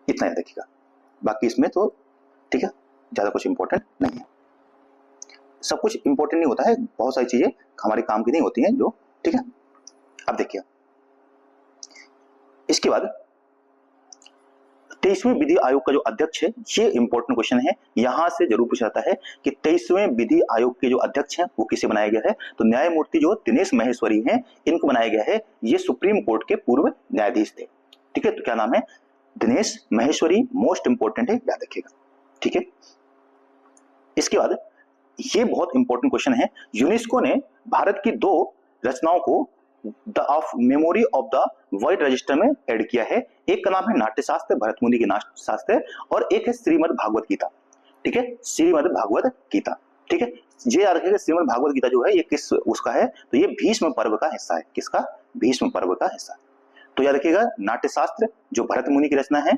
इतना याद रखिएगा, बाकी इसमें तो ठीक है ज्यादा कुछ इंपॉर्टेंट नहीं है। सब कुछ इंपॉर्टेंट नहीं होता है, बहुत सारी चीजें हमारे काम की नहीं होती हैं जो, ठीक है। अब देखिए इसके बाद 23वें विधि आयोग का जो अध्यक्ष है, ये इंपॉर्टेंट क्वेश्चन है, यहां से जरूर पूछा जाता है कि 23वें विधि आयोग के जो अध्यक्ष हैं वो किसे बनाया गया है? तो न्यायमूर्ति जो दिनेश महेश्वरी हैं इनको बनाया गया है। ये सुप्रीम कोर्ट के पूर्व न्यायाधीश थे। ठीक है, तो क्या नाम है? दिनेश महेश्वरी। मोस्ट इंपॉर्टेंट है, याद रखिएगा। ठीक है, इसके बाद ये बहुत इंपॉर्टेंट क्वेश्चन है, यूनेस्को ने भारत की 2 रचनाओं को the of memory of the world register में ऐड किया है। एक का नाम है नाट्यशास्त्र, भरत मुनि की नाट्यशास्त्र, और एक है श्रीमद् भागवत गीता। ठीक है, श्रीमद् भागवत गीता। ठीक है, ये याद रखिएगा श्रीमद् भागवत गीता जो है ये किस उसका है? तो ये भीष्म पर्व का हिस्सा है। किसका? भीष्म पर्व का हिस्सा। तो याद रखिएगा नाट्यशास्त्र जो भरत मुनि की रचना है,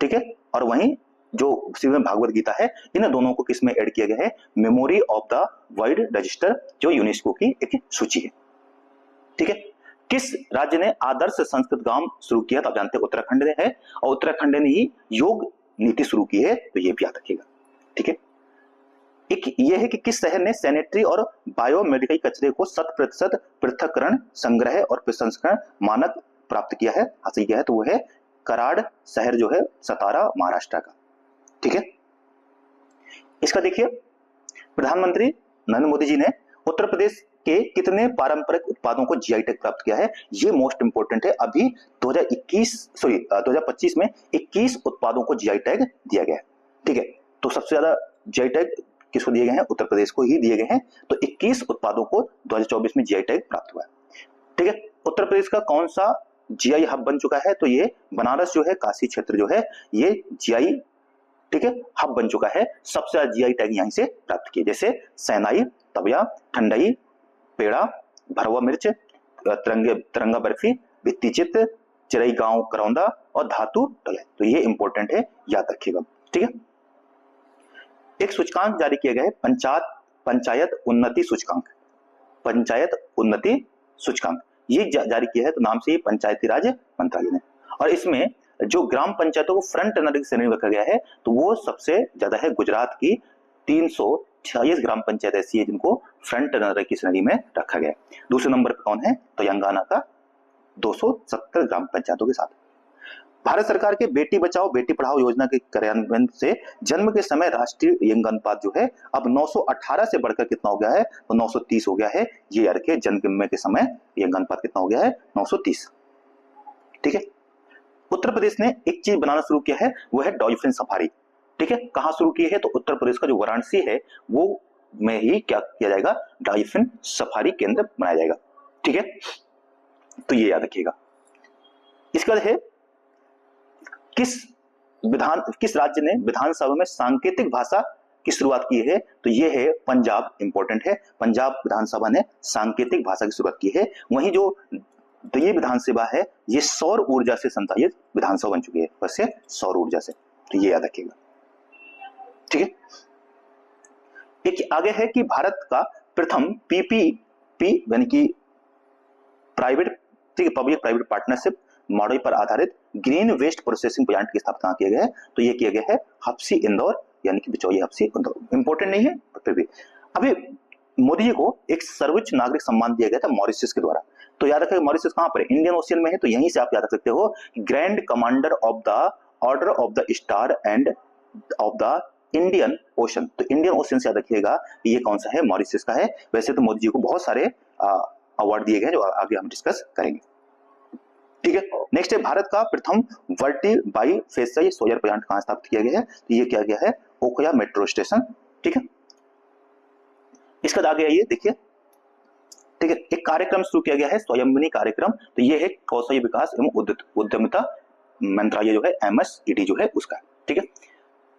ठीक है, और वहीं जो श्रीमद् भागवत गीता है, इन दोनों को किस में ऐड किया गया है? Memory of the world register, जो यूनेस्को की एक सूची है। ठीक है, किस राज्य ने आदर्श संस्कृत गांव शुरू किया? तो आप जानते हैं उत्तराखंड ने है, और उत्तराखंड ने ही योग नीति शुरू की है, तो ये भी याद रखिएगा। ठीक है, एक ये है कि किस शहर ने सैनिटरी और बायोमेडिकल कचरे को 100% पृथक्करण, संग्रह और प्रसंस्करण मानक प्राप्त किया है, हासिल किया है? तो वो है कराड़ शहर जो है सतारा, महाराष्ट्र का। ठीक है, इसका देखिए प्रधानमंत्री नरेंद्र मोदी जी ने उत्तर प्रदेश के कितने पारंपरिक उत्पादों को जीआई टैग प्राप्त किया है? ये मोस्ट इंपोर्टेंट है। अभी 2025 में 21 उत्पादों को जीआई टैग दिया गया है। ठीक है, तो सबसे ज्यादा जीआई टैग किसको दिए गए हैं? उत्तर प्रदेश को ही दिए गए हैं। तो 21 उत्पादों को 2024 में जीआई टैग प्राप्त हुआ है। ठीक है, उत्तर प्रदेश का कौन सा जीआई हब बन चुका है? तो ये बनारस जो है, काशी क्षेत्र जो है, ये जीआई, ठीक है, हब बन चुका है। सबसे ज्यादा जीआई टैग यहीं से प्राप्त किए, जैसे सैनाई, तविया, ठंडई, पेड़ा, भरवा मिर्च, तिरंगा बर्फी, भित्ती चित्र, चिरई गांव करौंदा और धातु टले। तो ये इंपॉर्टेंट है, याद रखिएगा। ठीक है, एक सूचकांक जारी किया गया है, पंचायत उन्नति सूचकांक। पंचायत उन्नति सूचकांक ये जारी किया है, तो नाम से ये पंचायती राज मंत्रालय ने। और इसमें जो ग्राम पंचायतों को फ्रंट रनर की श्रेणी में रखा गया है, तो वो सबसे ज्यादा है गुजरात की 346 ग्राम पंचायत ऐसी है जिनको फ्रंट रनर की श्रेणी में रखा गया है। दूसरे नंबर पर कौन है? तो तेलंगाना का 270 ग्राम पंचायतों के साथ। भारत सरकार के बेटी बचाओ बेटी पढ़ाओ योजना के कार्यान्वयन से जन्म के समय राष्ट्रीय लिंग अनुपात जो है अब 918 से बढ़कर कितना हो गया है? तो 930 हो गया है। ये याद रखिए, जन्म के समय लिंग अनुपात कितना हो गया है? 930। ठीक है, उत्तर प्रदेश ने एक चीज बनाना शुरू किया है, वो है डॉल्फिन सफारी। ठीक है, कहां शुरू की है? तो उत्तर प्रदेश का जो वाराणसी है वो में ही क्या किया जाएगा? डॉल्फिन सफारी केंद्र बनाया जाएगा। ठीक है, तो ये याद रखिएगा। इसके बाद है किस राज्य ने विधानसभा में सांकेतिक भाषा की शुरुआत की है? तो ये है पंजाब। इंपॉर्टेंट है, पंजाब विधानसभा ने सांकेतिक भाषा की शुरुआत की है। वहीं जो ये विधानसभा है ये सौर ऊर्जा से संचालित विधानसभा बन चुकी है, वैसे सौर ऊर्जा से, तो ये याद रखिएगा। ठीक है, एक आगे है कि भारत का प्रथम पीपीपी यानी कि प्राइवेट, ठीक है, पब्लिक प्राइवेट पार्टनरशिप मॉडल पर आधारित ग्रीन वेस्ट प्रोसेसिंग प्लांट की स्थापना किया गया है। तो ये किया गया है हप्सी इंदौर, यानी कि बिचौलिया हप्सी इंदौर। इंपॉर्टेंट नहीं है फिर भी। अभी मोदी जी को एक सर्वोच्च नागरिक सम्मान दिया गया था मॉरिशस के द्वारा। तो याद रखिए मॉरिशस कहां पर? इंडियन ओशियन में है। तो यहीं से आप याद रख सकते हो grand commander of the order of the star end of the Indian ocean. तो इंडियन ओशन से याद रखिएगा ये कौन सा है? मॉरिशस का है। वैसे तो मोदी जी को बहुत सारे अवार्ड दिए गए जो आगे हम डिस्कस करेंगे। ठीक है, नेक्स्ट है भारत का प्रथम वर्टी बाई फेसई सोलर प्लांट कहां स्थापित किया गया है? तो ये किया गया है ओखला मेट्रो स्टेशन। ठीक है, इसका आगे आइए देखिए ठीक है। एक कार्यक्रम शुरू किया गया है स्वयंबनी कार्यक्रम, तो ये है कौशल विकास एवं उद्यमिता मंत्रालय जो है MSED जो है उसका, ठीक है।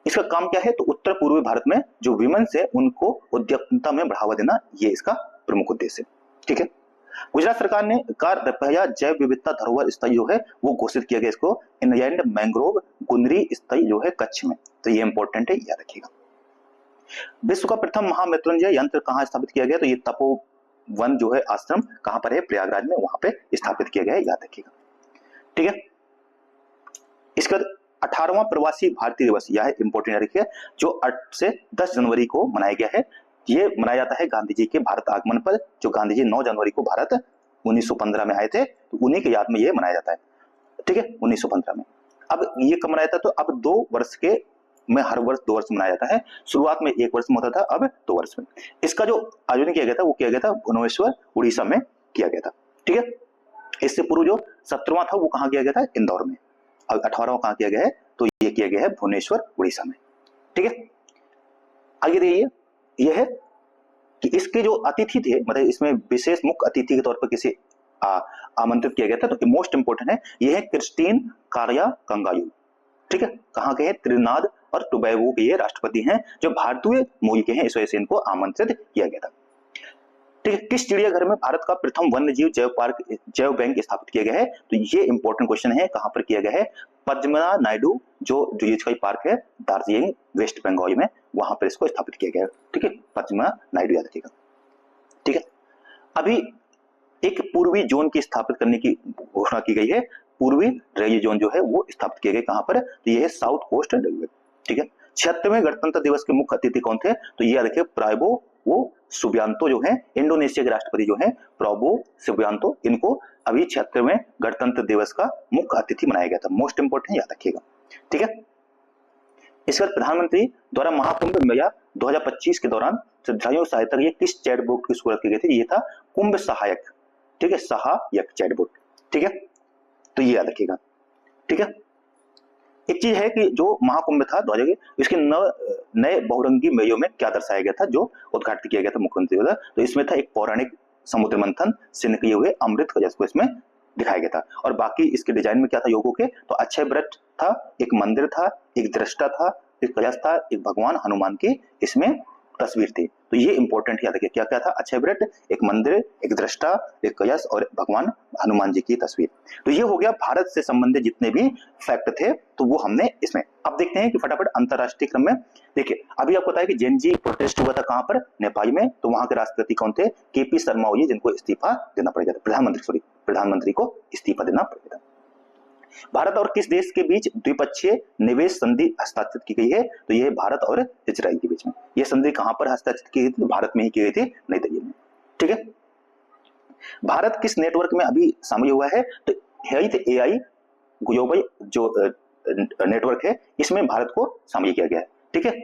इसका काम क्या है, तो उत्तर पूर्वी भारत में जो विमेन्स है उनको उद्यमिता में बढ़ावा देना, ये इसका प्रमुख उद्देश्य है, ठीक है। गुजरात सरकार ने रुपया जैव विविधता धरोहर स्थल जो है वो घोषित किया गया इसको इनलैंड मैंग्रोव गुनरी स्थल जो है कच्छ में, तो ये इंपॉर्टेंट है, याद रखिएगा। विश्व का प्रथम महामृत्युंजय यंत्र कहाँ स्थापित किया गया, तो ये तपोवन जो है आश्रम कहां पर है, प्रयागराज में, वहां पे स्थापित किया गया है, याद रखिएगा, ठीक है। इसके बाद 18वां प्रवासी भारतीय दिवस, यह इंपॉर्टेंट याद रखिए, जो 8 से 10 जनवरी को मनाया गया है। ये मनाया जाता है गांधी जी के भारत आगमन पर, जो गांधी जी 9 जनवरी को भारत 1915 में आए थे, तो उन्हीं के याद में ये मनाया जाता है, ठीक है, 1915 में। अब ये कब मनाया था, तो अब 2 वर्ष के में हर वर्ष 2 वर्ष मनाया जाता है। शुरुआत में 1 वर्ष में होता था, अब 2 वर्ष में। इसका जो आयोजन किया गया था वो किया गया था भुवनेश्वर उड़ीसा में किया गया था, ठीक है। इससे पूर्व जो 17वां था वो कहाँ किया गया था, इंदौर में। अब 18वां कहाँ किया गया है, तो ये किया गया है भुवनेश्वर उड़ीसा में, ठीक है। आगे देखिए, यह है कि इसके जो अतिथि थे, मतलब इसमें विशेष मुख्य अतिथि के तौर पर किसे आमंत्रित किया गया था, तो मोस्ट इंपोर्टेंट है, यह है क्रिस्टीन कार्या कंगायू, ठीक है। कहाँ के हैं, त्रिनाद और टोबैगो के ये राष्ट्रपति हैं, जो भारतीय मूल के हैं, इस वजह से इनको आमंत्रित किया गया था, ठीक है। किस चिड़ियाघर में भारत का प्रथम वन्यजीव जैव बैंक स्थापित किया गया है, तो ये इंपॉर्टेंट क्वेश्चन है, कहां पर किया गया है, पद्मना नायडू जो जूलॉजिकल पार्क है दार्जिलिंग वेस्ट बंगाल में, वहां पर इसको स्थापित किया गया है, ठीक है, पद्मना नायडू, याद रखिएगा, ठीक है। अभी एक पूर्वी जोन की स्थापित करने की घोषणा की गई है, पूर्वी रेलवे जोन जो है वो स्थापित किए गए, कहां पर, तो ये है साउथ कोस्ट रेलवे, ठीक है। 76वें गणतंत्र दिवस के मुख्य अतिथि कौन थे, तो ये देखिए प्राइबो वो सुबियांतो जो है, इंडोनेशिया के राष्ट्रपति जो है प्राइबो सुबियांतो, इनको अभी 76वें गणतंत्र दिवस का मुख्य अतिथि बनाया गया था, मोस्ट इंपोर्टेंट, याद रखिएगा, ठीक है। इसके बाद प्रधानमंत्री द्वारा महाकुंभ मेला 2025 के दौरान श्रद्धालुओं सहायता के लिए किस चैटबॉट की शुरुआत की गई थी, ये था कुंभ सहायक, ठीक है, सहायक चैटबॉट, ठीक है, तो ये याद रखिएगा, ठीक है। एक चीज है कि जो महाकुंभ था 2000 इसके नए बहुरंगी मेलों में क्या दर्शाया गया था, जो उद्घाटन किया गया था मुख्यमंत्री द्वारा, तो इसमें था एक पौराणिक समुद्र मंथन सिंह किए हुए अमृत कलश को इसमें दिखाया गया था, और बाकी इसके डिजाइन में क्या था योगों के, तो अक्षय व्रत था, एक मंदिर था, एक दृष्टा था, एक कलश था, एक भगवान हनुमान की इसमें तस्वीर थी, तो ये इंपॉर्टेंट याद रखिए, क्या क्या था, अक्षय व्रत, एक मंदिर, एक दृष्टा, एक कलश और भगवान हनुमान जी की तस्वीर। तो ये हो गया भारत से संबंधित जितने भी फैक्ट थे, तो वो हमने इसमें। अब देखते हैं कि फटाफट अंतरराष्ट्रीय क्रम में देखिए, अभी आपको पता है कि जेनजी प्रोटेस्ट हुआ था कहां पर, नेपाल में, तो वहां के राष्ट्रपति कौन थे, केपी शर्मा ओली, जिनको इस्तीफा देना पड़ गया था, प्रधानमंत्री को इस्तीफा देना पड़ गया था। भारत और किस देश के बीच द्विपक्षीय निवेश संधि हस्ताक्षरित की गई है, तो यह भारत और इजराइल के बीच में। यह संधि कहां पर हस्ताक्षरित की गई थी, भारत में ही की गई थी, नई दिल्ली में, ठीक है। भारत किस नेटवर्क में अभी शामिल हुआ है, तो हेल्थ AI ग्लोबल जो नेटवर्क है, इसमें भारत को शामिल किया गया है, ठीक है।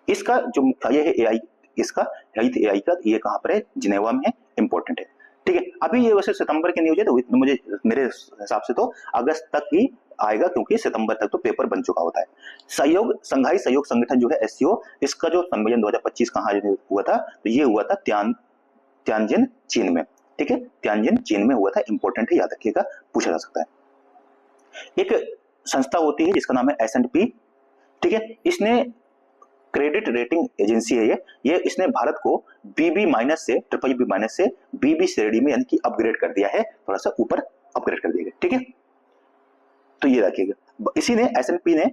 इसका जो मुख्यालय है AI, इसका हेल्थ AI का, ये कहां पर है, जिनेवा में है, इंपॉर्टेंट है, ठीक है। अभी ये वैसे सितंबर की न्यूज है, तो मुझे मेरे हिसाब से तो अगस्त तक ही आएगा, क्योंकि सितंबर तक तो पेपर बन चुका होता है। संघाई सहयोग संगठन जो है SCO, इसका जो सम्मेलन 2025 कहाँ हुआ था, तो ये हुआ था तियानजिन चीन में, ठीक है, तियानजिन चीन में हुआ था, इंपॉर्टेंट है, याद रखिएगा, पूछा जा सकता है। एक संस्था होती है जिसका नाम है S&P, ठीक है, इसने क्रेडिट रेटिंग एजेंसी है ये इसने भारत को BB- से BBB- से BB श्रेणी में यानी कि अपग्रेड कर दिया है, थोड़ा सा ऊपर अपग्रेड कर दिया गया, ठीक है। तो ये रखिएगा, इसी ने S&P ने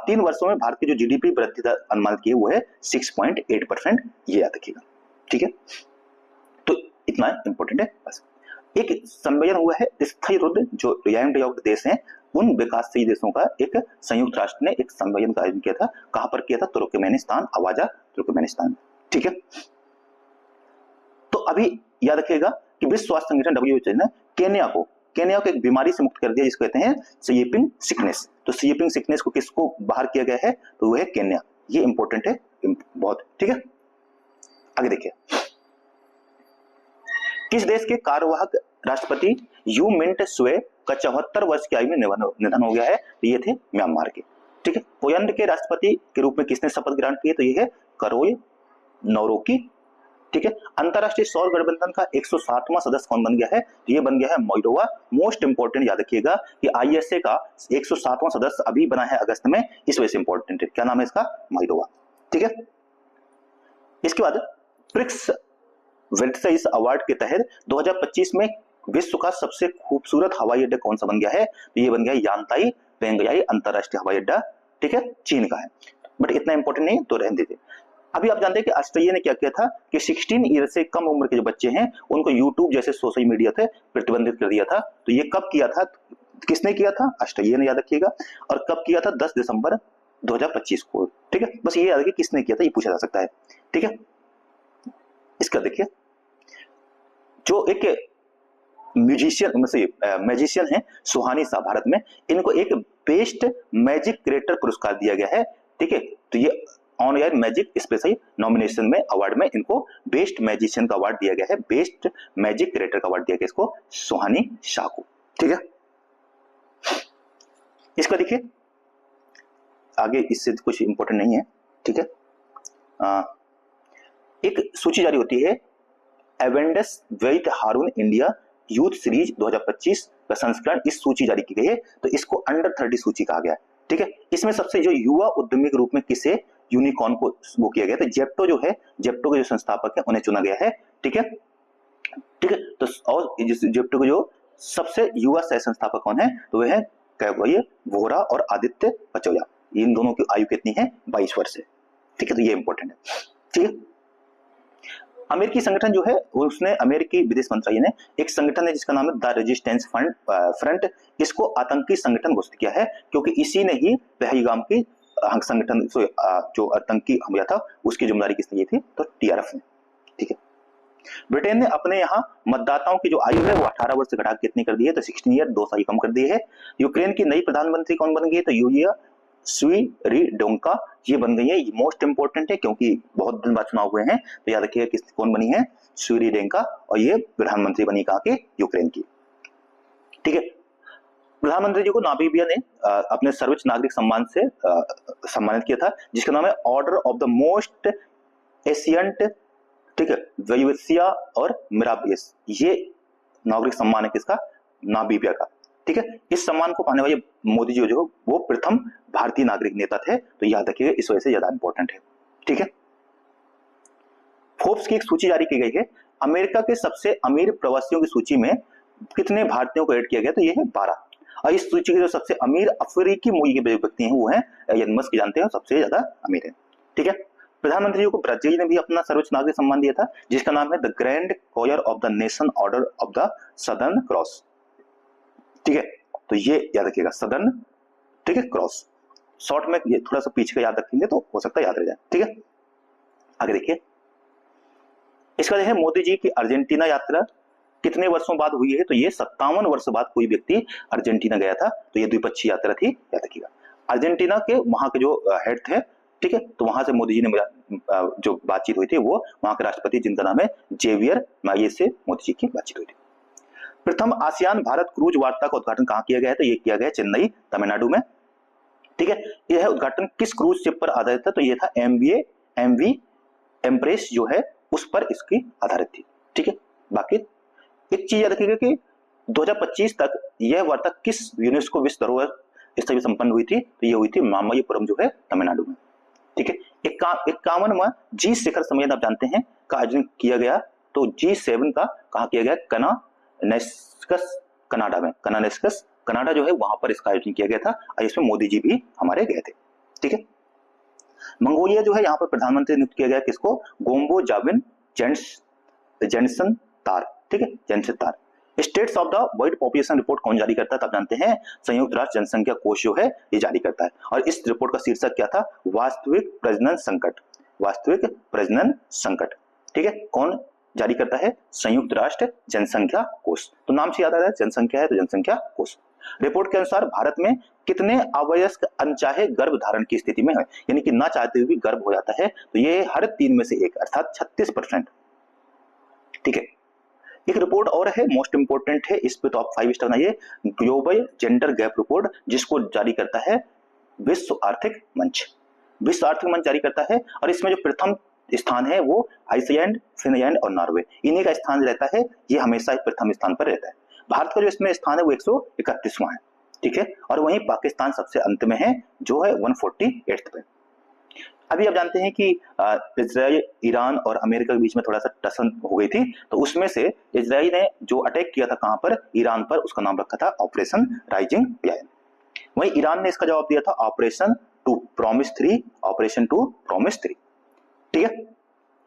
3 वर्षों में भारत की जो GDP वृद्धि दर अनुमानित की है वो है 6.8%, ये याद रखिएगा, ठीक है। तो इतना इंपॉर्टेंट है बस। एक सम्मेलन हुआ है स्थायी रुद्र, जो डेवलप्ड देश हैं, उन विकासशील देशों का एक संयुक्त राष्ट्र ने एक सम्मेलन का आयोजन किया था, कहां पर किया था, तुर्कमेनिस्तान, आवाजा तुर्कमेनिस्तान, ठीक है। तो अभी याद रखिएगा कि विश्व स्वास्थ्य संगठन WHO ने केन्या को एक बीमारी से मुक्त कर दिया, जिसको कहते हैं स्लीपिंग सिकनेस। तो स्लीपिंग सिकनेस को किसको बाहर किया गया है, तो वो है केन्या, ये इंपॉर्टेंट है बहुत, ठीक है। आगे देखिए, किस देश के कार्यवाहक राष्ट्रपति यू मिंट स्वे का 74 वर्ष की आयु में निधन हो गया है, तो ये थे म्यांमार के, ठीक है। पोलैंड के राष्ट्रपति के रूप में किसने शपथ ग्रहण की है, तो ये है करोल नौरोकी ठीक है। अंतरराष्ट्रीय सौर गठबंधन का 160वां सदस्य कौन बन गया है? ये बन गया है मोल्डोवा। मोस्ट इंपोर्टेंट याद रखिएगा कि आईएसए का 160वां सदस्य अभी बना है अगस्त में, इस वजह से इंपॉर्टेंट है। क्या नाम है इसका? मोल्डोवा। ठीक है। इसके बाद प्रिक्स वेल्टसाइस अवार्ड के तहत 2025 में विश्व का सबसे खूबसूरत हवाई अड्डा कौन सा बन गया है? तो ये बन गया यांताई वेंगयाई अंतरराष्ट्रीय हवाई अड्डा। ठीक है, चीन का है, बट इतना इंपॉर्टेंट नहीं तो रहने देते। अभी आप जानते हैं कि ऑस्ट्रेलिया ने क्या किया था कि 16 ईयर से कम उम्र के जो बच्चे हैं उनको यूट्यूब जैसे सोशल मीडिया थे प्रतिबंधित कर दिया था। तो ये कब किया था, किसने किया था? ऑस्ट्रेलिया ने, याद रखिएगा। और कब किया था? 10 दिसंबर 2025 को। ठीक है, बस ये याद रखिए किसने किया था, ये पूछा जा सकता है। ठीक है, इसका देखिए जो एक मैजिशियन है सुहानी शाह भारत में, इनको एक बेस्ट मैजिक क्रिएटर पुरस्कार दिया गया है। ठीक है, तो ये on air magic special nomination में अवार्ड में इनको बेस्ट मैजिशियन का अवार्ड दिया गया है, बेस्ट मैजिक क्रिएटर का अवार्ड दिया गया इसको सुहानी शाह को। ठीक है, इसका देखिए आगे, इससे कुछ इंपॉर्टेंट नहीं है। ठीक है, एक सूची जारी होती है एवेंडस वेट हारून इंडिया यूथ सीरीज 2025 का संस्करण, इस सूची जारी की गई है। तो इसको अंडर 30 सूची कहा गया है। ठीक है, इसमें सबसे जो युवा उद्यमी के रूप में किसे यूनिकॉर्न को वो किया गया, तो जेप्टो जो है, जेप्टो के जो संस्थापक है उन्हें चुना गया है। ठीक है, ठीक है, तो और जेप्टो के जो सबसे युवा सह संस्थापक कौन है? तो वह है वोहरा और आदित्य पचौया। इन दोनों की आयु कितनी है? 22 वर्ष है। ठीक है, तो ये इंपॉर्टेंट है। ठीक है, अमेरिकी संगठन जो है उसने, अमेरिकी विदेश मंत्रालय ने एक संगठन है जिसका नाम है द रेजिस्टेंस फ्रंट, इसको आतंकी संगठन घोषित किया है क्योंकि इसी ने ही पहलगाम की संगठन जो आतंकी हमला था उसकी जिम्मेदारी किसने की थी? तो टीआरएफ ने। ठीक है, ब्रिटेन ने अपने यहाँ मतदाताओं की जो आयु है वो 18 वर्ष से घटा कितनी कर दी है? तो 16 ईयर, 2 साल कम कर दी है। यूक्रेन की नई प्रधानमंत्री कौन बन गई है? तो यूलिया स्वीरिडेंको ये बन गई है। ये मोस्ट इंपोर्टेंट है क्योंकि बहुत दिन बाद चुनाव हुए हैं, तो याद रखिएगा किस कौन बनी है? स्वीरिडेंको, और ये प्रधानमंत्री बनी कहाँ की? यूक्रेन की। ठीक है, प्रधानमंत्री जी को नामीबिया ने अपने सर्वोच्च नागरिक सम्मान से सम्मानित किया था जिसका नाम है order of the most ancient. ठीक है, वेयुसिया और मिराबियस, ये नागरिक सम्मान है किसका? नामीबिया का। ठीक है, इस सम्मान को पाने वाले मोदी जी जो वो प्रथम भारतीय नागरिक नेता थे, तो याद रखिएगा इस वजह से ज्यादा इंपॉर्टेंट है। ठीक है, फोर्ब्स की एक सूची जारी की गई है, अमेरिका के सबसे अमीर प्रवासियों की सूची में कितने भारतीयों को ऐड किया गया? तो ये है 12। और इस सूची के जो सबसे अमीर अफ्रीकी मूल के व्यक्ति हैं वो हैं एलन मस्क, जानते हैं सबसे ज्यादा अमीर है। ठीक है, प्रधानमंत्री जी को ब्राजील ने भी अपना सर्वोच्च नागरिक सम्मान दिया था जिसका नाम है the grand coir of the nation order of the southern cross. ठीक है, तो ये याद रखिएगा सदर्न, ठीक है, क्रॉस। शॉर्ट में ये थोड़ा सा पीछे का याद रखेंगे तो हो सकता है याद रह जाए। ठीक है, आगे देखिए, इसका जो है मोदी जी की अर्जेंटीना यात्रा कितने वर्षों बाद हुई है? तो ये 57 वर्ष बाद कोई व्यक्ति अर्जेंटीना गया था, तो ये द्विपक्षीय यात्रा थी, याद रखिएगा। अर्जेंटीना के वहां के जो हेड थे, ठीक है, तो वहां से मोदी जी ने जो बातचीत हुई थी वो वहां के राष्ट्रपति जिनका नाम है जेवियर माये से मोदी जी की बातचीत हुई थी। प्रथम आसियान भारत क्रूज वार्ता का उद्घाटन कहाँ किया गया है? तो ये किया गया चेन्नई, तमिलनाडु में। ठीक है, यह उद्घाटन किस क्रूज शिप पर आधारित था? तो ये था एमवी एम्प्रेस जो है उस पर इसकी आधारित थी। ठीक है, बाकी एक चीज याद रखिएगा कि 2025 तक यह वार्ता किस यूनेस्को विश्व धरोहर स्थल में संपन्न हुई थी? तो ये हुई थी मामल्लपुरम जो है तमिलनाडु में। ठीक है, 51वां जी शिखर सम्मेलन आप जानते हैं का आयोजन किया गया, तो G7 का कहा किया गया? कनानेस्कस कनाडा में। कनानेस्कस कनाडा जो है वहां पर इसका आयोजन किया गया था और इसमें मोदी जी भी हमारे गए थे। ठीक है, मंगोलिया जो है यहाँ पर प्रधानमंत्री नियुक्त किया गया किसको? गोम्बो जाविन जेंसन तार। ठीक है, जेंसन तार। States of the world population report कौन जारी करता है? आप जानते हैं संयुक्त राष्ट्र जनसंख्या कोष जो है ये जारी करता है, और इस रिपोर्ट का शीर्षक क्या था? वास्तविक प्रजनन संकट। वास्तविक प्रजनन संकट। ठीक है, कौन जारी करता है? संयुक्त राष्ट्र जनसंख्या कोष। तो नाम से याद आ रहा है जनसंख्या है तो जनसंख्या कोष। रिपोर्ट के अनुसार भारत में कितने अवयस्क अनचाहे गर्भ धारण की स्थिति में है, यानी कि ना चाहते हुए भी गर्भ हो जाता है, तो ये हर 3 में से 1 अर्थात 36%। ठीक है, एक रिपोर्ट और है मोस्ट इंपोर्टेंट है, इस पे तो आप 5 स्टार बनाइए, ग्लोबल जेंडर गैप रिपोर्ट, जिसको जारी करता है विश्व आर्थिक मंच। विश्व आर्थिक मंच जारी करता है, और इसमें जो प्रथम स्थान है वो आइसलैंड, फिनलैंड और नॉर्वे, इन्हीं का स्थान रहता है, ये हमेशा प्रथम स्थान पर रहता है। भारत का जो इसमें स्थान है वो 131वां है, ठीक है, और वहीं पाकिस्तान सबसे अंत में है जो है 148 पे। अभी आप जानते हैं कि इजराइल, ईरान और अमेरिका के बीच में थोड़ा सा टसन हो गई थी, तो उसमें से इजराइल ने जो अटैक किया था कहां पर, ईरान पर, उसका नाम रखा था ऑपरेशन राइजिंग लायन। वहीं ईरान ने इसका जवाब दिया था operation true promise 3, operation true promise 3, ठीक है।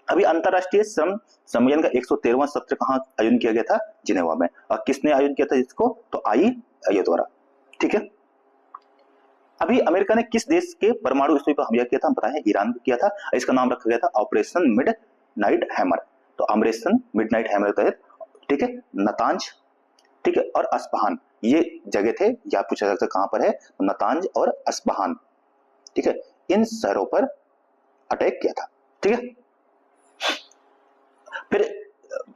अभी अंतरराष्ट्रीय श्रम सम्मेलन का 113वां सत्र कहां आयोजन किया गया था, जिनेवा में, और किसने आयोजन किया था इसको, तो IAEA द्वारा, ठीक है। अभी अमेरिका ने किस देश के परमाणु स्तूप पर हमला किया था, हम बताएं, ईरान ने किया था, इसका नाम रखा गया था ऑपरेशन मिडनाइट हैमर। तो ऑपरेशन मिडनाइट हैमर के तहत, ठीक है, नतांज, ठीक है, और अस्पहान ये जगह थे, या पूछा जा सकता है कहां पर है, तो नतांज और अस्पहान, ठीक है, इन शहरों पर अटैक किया था, ठीक है। फिर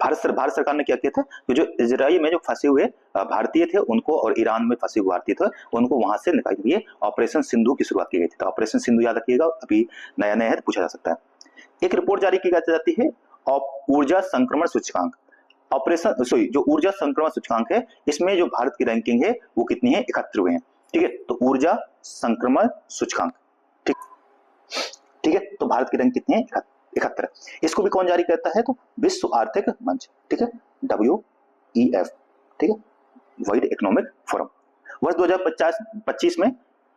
भारत सरकार ने क्या किया था, तो जो इजराइल में जो फंसे हुए भारतीय थे उनको, और ईरान में फंसे हुए भारतीय थे उनको वहां से निकालने के लिए ऑपरेशन सिंधु की शुरुआत की गई थी। तो ऑपरेशन सिंधु याद रखिएगा, अभी नया नया है, पूछा जा सकता है। एक रिपोर्ट जारी की जाती है ऊर्जा संक्रमण सूचकांक, ऑपरेशन सॉरी जो ऊर्जा संक्रमण सूचकांक है, इसमें जो भारत की रैंकिंग है वो कितनी है, 71वें है, ठीक है। तो ऊर्जा संक्रमण सूचकांक, ठीक है, तो भारत की रैंक कितनी है, 71। इसको भी कौन जारी करता है, तो विश्व आर्थिक मंच, ठीक है, WEF, ठीक है, वर्ल्ड इकोनॉमिक फोरम। वर्ष 2025 में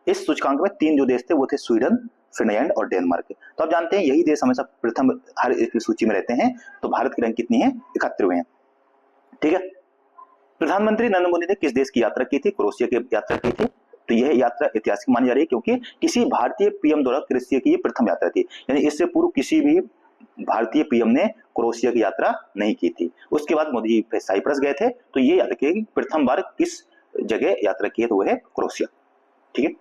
इस सूचकांक में 3 जो देश थे वो थे स्वीडन, फिनलैंड और डेनमार्क। तो आप जानते हैं यही देश हमेशा प्रथम हर एक सूची में रहते हैं, तो भारत की रैंक कितनी है, 71वें है, ठीक है। प्रधानमंत्री नरेंद्र मोदी ने किस देश की यात्रा की थी, क्रोएशिया की यात्रा की थी। तो यह यात्रा ऐतिहासिक मानी जा रही है क्योंकि किसी भारतीय पीएम द्वारा क्रोएशिया की प्रथम यात्रा थी, यानी इससे पूर्व किसी भी भारतीय पीएम ने क्रोएशिया की यात्रा नहीं की थी। उसके बाद मोदी साइप्रस गए थे, तो ये याद रखिए कि प्रथम बार किस जगह यात्रा की है, तो वह है क्रोएशिया, ठीक है।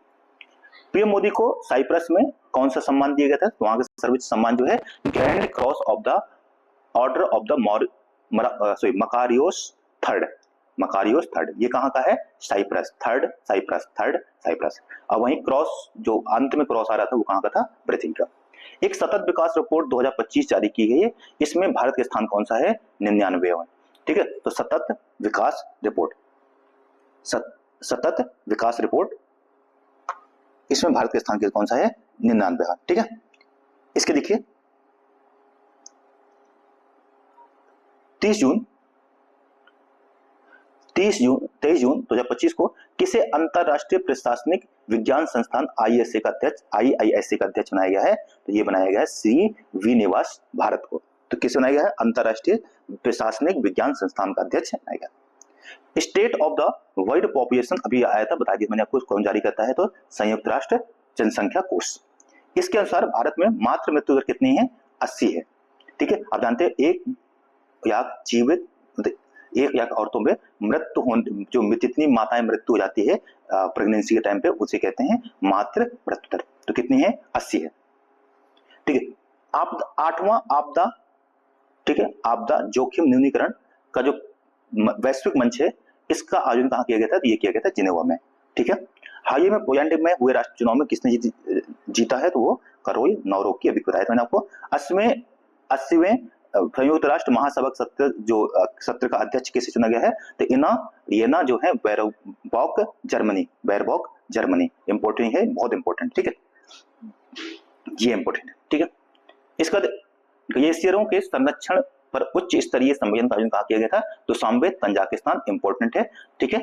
पीएम मोदी को साइप्रस में कौन सा सम्मान दिया गया था, तो वहां का सर्वोच्च सम्मान जो है grand cross of the order of the Makarios third, Makarios third, ये कहां का है, साइप्रस, थर्ड साइप्रस। अब वहीं क्रॉस जो अंत में क्रॉस आ रहा था वो कहां का था, ब्रिटेन का। एक सतत विकास रिपोर्ट 2025 जारी की गई है, इसमें भारत का स्थान कौन सा है, 99वां, ठीक है। तो सतत विकास रिपोर्ट, सतत विकास रिपोर्ट, इसमें भारत का स्थान कौन सा है, 99वां, ठीक है। इसके देखिए 23 जून 2025 को किसे अंतरराष्ट्रीय प्रशासनिक विज्ञान संस्थान IISA का अध्यक्ष बनाया गया है, तो ये बनाया गया है CV निवास भारत को। तो किसे बनाया गया है, अंतरराष्ट्रीय प्रशासनिक विज्ञान संस्थान का अध्यक्ष बनाया गया। State of the world population अभी आया था, बता दिया मैंने आपको, कौन जारी करता है, तो संयुक्त राष्ट्र जनसंख्या कोष। इसके अनुसार भारत में मातृ मृत्यु दर कितनी है, 80 है, ठीक है। आप जानते हैं 1 लाख औरतों में मृत्यु होने, जो जितनी माताएं मृत्यु हो जाती है प्रेगनेंसी के टाइम पे, उसे कहते हैं मातृ मृत्यु दर। तो कितनी है, 80 है, ठीक है। 8वां आपदा, ठीक है, आपदा जोखिम न्यूनीकरण का जो वैश्विक मंच है, इसका आयोजन कहां किया गया था, तो ये किया गया था जिनेवा में, ठीक है। हाल ही में पोलैंड में हुए राष्ट्रीय चुनाव में किसने जीता है, तो वो करोल नौरोक की, अभी बताया था मैंने आपको। 80वें संयुक्त राष्ट्र महासभा सत्र का अध्यक्ष किसे चुना गया है, तो येना जो है बेरबॉक जर्मनी, इंपोर्टेंट है, बहुत इंपोर्टेंट, ठीक है, ये इंपोर्टेंट है, ठीक है। इसका ग्लेशियरों के संरक्षण पर उच्च स्तरीय सम्मेलन का आयोजन कहा किया गया था, तो साम्बे तंजाकिस्तान, इंपोर्टेंट है, ठीक है।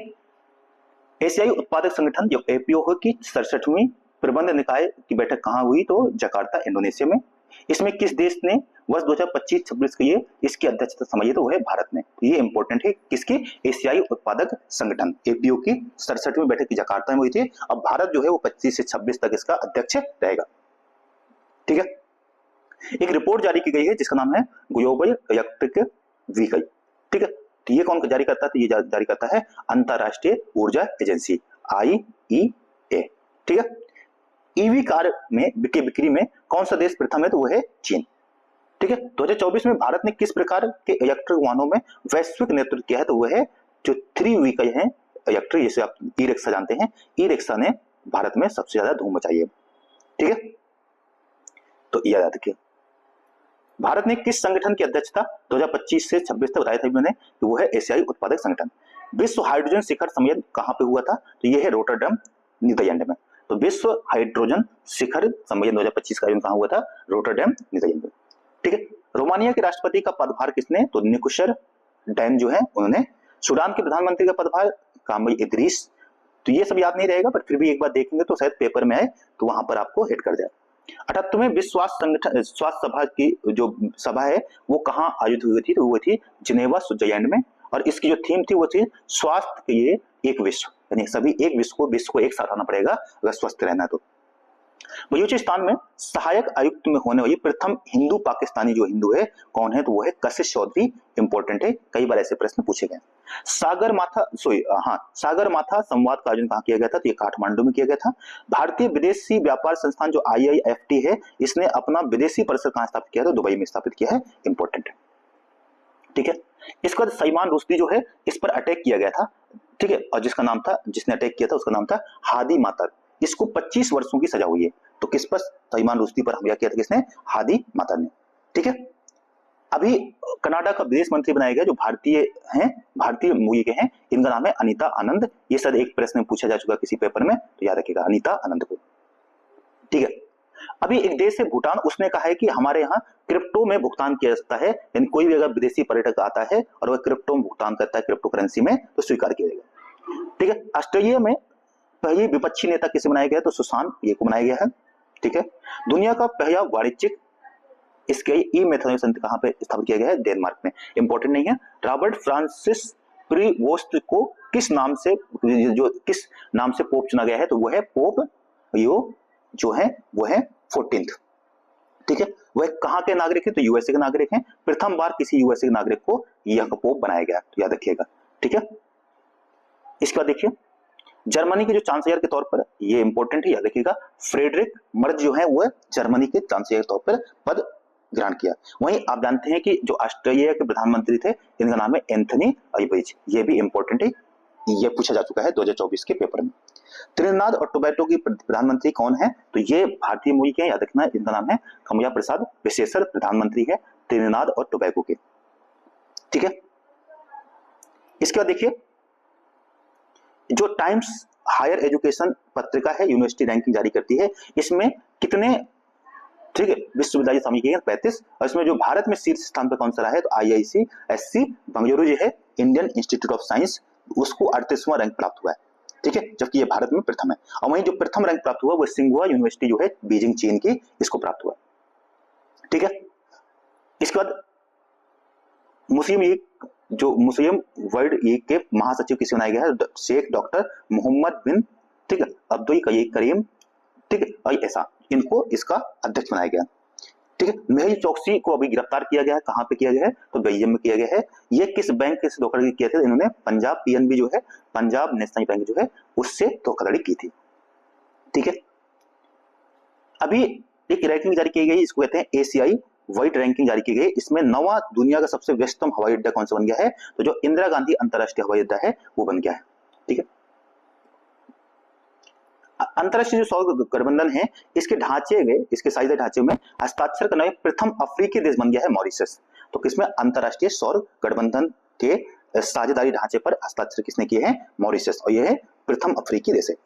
एशियाई उत्पादक संगठन जो APO की 67वीं प्रबंध निकाय की बैठक कहां हुई, तो जकार्ता, इंडोनेशिया में। इसमें किस देश ने वर्ष 2025-26 के लिए इसकी अध्यक्षता संभाली, तो वो है भारत ने। ये इंपॉर्टेंट है, किसकी, एशियाई उत्पादक संगठन APO की 67वीं बैठक की जकार्ता में हुई थी। अब भारत जो है वो 25 से 26 तक इसका अध्यक्ष रहेगा, ठीक है। एक रिपोर्ट जारी की गई है जिसका नाम है ग्लोबल इलेक्ट्रिक व्हीकल, ठीक है। तो ये कौन जारी करता है, तो ये जारी करता है अंतरराष्ट्रीय ऊर्जा एजेंसी IEA, ठीक है। EV कार में बिक्री में कौन सा देश प्रथम है, तो वो है चीन, ठीक है। 2024 में भारत ने किस प्रकार के इलेक्ट्रिक वाहनों में वैश्विक नेतृत्व किया है, तो वह है जो 3 व्हीकल है इलेक्ट्रिक, जैसे आप ई-रिक्शा जानते हैं, ई-रिक्शा ने भारत में सबसे ज्यादा धूम मचाई है, ठीक है। तो याद रखिए भारत ने किस संगठन की अध्यक्षता 2025 से 26 तक बताया था मैंने कि वो है एशियाई उत्पादक संगठन। विश्व हाइड्रोजन शिखर सम्मेलन कहां पे हुआ था? तो ये है रोटरडम, नीदरलैंड में। तो विश्व हाइड्रोजन शिखर सम्मेलन 2025 का आयोजन कहां हुआ था? रोटरडम, नीदरलैंड में। ठीक है। रोमानिया के राष्ट्रपति का पदभार किसने? तो निकुशर डैन जो है उन्होंने। सूडान के प्रधानमंत्री का पदभार कामई इदरीस। तो ये सब याद नहीं रहेगा, पर फिर भी एक बार देखेंगे तो शायद पेपर में आए तो वहां पर आपको हिट कर जाए। 78वें विश्व स्वास्थ्य सभा की जो सभा है वो कहाँ आयोजित हुई थी? तो वो थी जिनेवा, स्विट्जरलैंड में। और इसकी जो थीम थी वो थी स्वास्थ्य के लिए एक विश्व, यानी सभी एक विश्व को एक साथ आना पड़ेगा अगर स्वस्थ रहना है तो। बलूचिस्तान में सहायक आयुक्त में होने वाली प्रथम हिंदू पाकिस्तानी जो हिंदू है कौन है? तो वो है कशिश चौधरी। इंपॉर्टेंट है, कई बार ऐसे प्रश्न पूछे गए। सागर माथा संवाद का आयोजन कहां किया गया था? तो ये काठमांडू में किया गया था। भारतीय विदेशी व्यापार संस्थान जो IIFT है, इसने अपना विदेशी परिसर कहां स्थापित किया था? दुबई में स्थापित किया है। इंपॉर्टेंट है, ठीक है। इसके बाद सलमान रुश्दी जो है इस पर अटैक किया गया था, ठीक है, और जिसने अटैक किया था उसका नाम था हादी मातर। इसको 25 वर्षों की सजा हुई है। तो किस पर? सलमान रुश्दी पर हमला किया था किसने? हादी मातर ने, ठीक है। अभी कनाडा का विदेश मंत्री बनाया गया जो भारतीय मूल के हैं, इनका नाम है अनीता आनंद। ये शायद एक प्रश्न में पूछा जा चुका किसी पेपर में, तो याद रखिएगा अनीता आनंद को, ठीक है। अभी एक देश है भूटान, उसने कहा है कि हमारे यहाँ क्रिप्टो में भुगतान किया जा सकता है, यानी कोई भी अगर विदेशी पर्यटक आता है और वह क्रिप्टो में भुगतान करता है, क्रिप्टो करेंसी में, तो स्वीकार किया जाएगा, ठीक है। ऑस्ट्रेलिया में पहली विपक्षी नेता किसे बनाया गया? तो सुशांत ये को बनाया गया है, ठीक है। दुनिया का पहला वाणिज्यिक इसके ई मेथोड कहां पे स्थापित किया गया है? डेनमार्क में। इंपॉर्टेंट नहीं है। रॉबर्ट फ्रांसिस प्रीवोस्ट को किस नाम से पोप चुना गया है? तो वो है पोप लियो जो है वो है 14th, ठीक है। वह कहां के नागरिक है? तो यूएसए के नागरिक हैं। प्रथम बार किसी यूएसए के नागरिक को यह पोप बनाया गया, तो याद रखिएगा, ठीक है। इसके बाद देखिए जर्मनी के जो चांसलर के तौर पर, ये इंपॉर्टेंट है, याद रखिएगा, फ्रेडरिक मर्ज जो है वो जर्मनी के चांसलर के तौर पर पद ग्रहण किया। वहीं आप जानते हैं कि जो ऑस्ट्रेलिया के प्रधानमंत्री थे इनका नाम है एंथनी अल्बनीज़। ये भी इंपॉर्टेंट है, ये पूछा जा चुका है 2024 के पेपर में। त्रिनिदाद और टोबैगो की प्रधानमंत्री कौन है? तो ये भारतीय मूल के, याद रखना, इनका नाम है कमला प्रसाद विशेषर प्रधानमंत्री है त्रिनिदाद और टोबैगो के, ठीक है। इसके बाद देखिए जो टाइम्स हायर एजुकेशन पत्रिका है यूनिवर्सिटी रैंकिंग जारी करती है, इसमें कितने, ठीक है, विश्वविद्यालय शामिल किए हैं? 35। और इसमें जो भारत में शीर्ष स्थान पर कौन सा रहा है? तो IISc बेंगलुरु जो है इंडियन इंस्टीट्यूट ऑफ साइंस, उसको 38वां रैंक प्राप्त हुआ है, ठीक है, जबकि ये भारत में प्रथम है। और वहीं जो प्रथम रैंक प्राप्त हुआ वो सिंघुआ यूनिवर्सिटी जो है बीजिंग चीन की, इसको प्राप्त हुआ, ठीक है। इसके बाद मुस्लिम वर्ल्ड लीग के महासचिव किसे बनाया गया है? शेख डॉक्टर मोहम्मद बिन, ठीक है, अब्दुल करीम, ठीक है, और ऐसा इनको इसका अध्यक्ष बनाया गया, ठीक है। मेहुल चोकसी को अभी गिरफ्तार किया गया है, कहां पे किया गया है? तो बेल्जियम में किया गया है। ये किस बैंक से धोखाधड़ी किया था? इन्होंने पंजाब PNB जो है, पंजाब नेशनल बैंक जो है, उससे धोखाधड़ी की थी, ठीक है। अभी एक रैंकिंग जारी की गई, इसको कहते हैं एशियाई वाइड रैंकिंग जारी की गई। इसमें 9वां दुनिया का सबसे व्यस्तम हवाई अड्डा कौन सा बन गया है? तो जो इंदिरा गांधी अंतरराष्ट्रीय हवाई अड्डा है वो बन गया है, ठीक है। अंतरराष्ट्रीय जो सौर गठबंधन है, इसके साझेदारी ढांचे में हस्ताक्षर करने वाले प्रथम अफ्रीकी देश बन गया है मॉरिशस। तो किसमें? अंतरराष्ट्रीय सौर गठबंधन के साझेदारी ढांचे पर हस्ताक्षर किसने किए हैं? मॉरिशस, और यह है प्रथम अफ्रीकी देश है।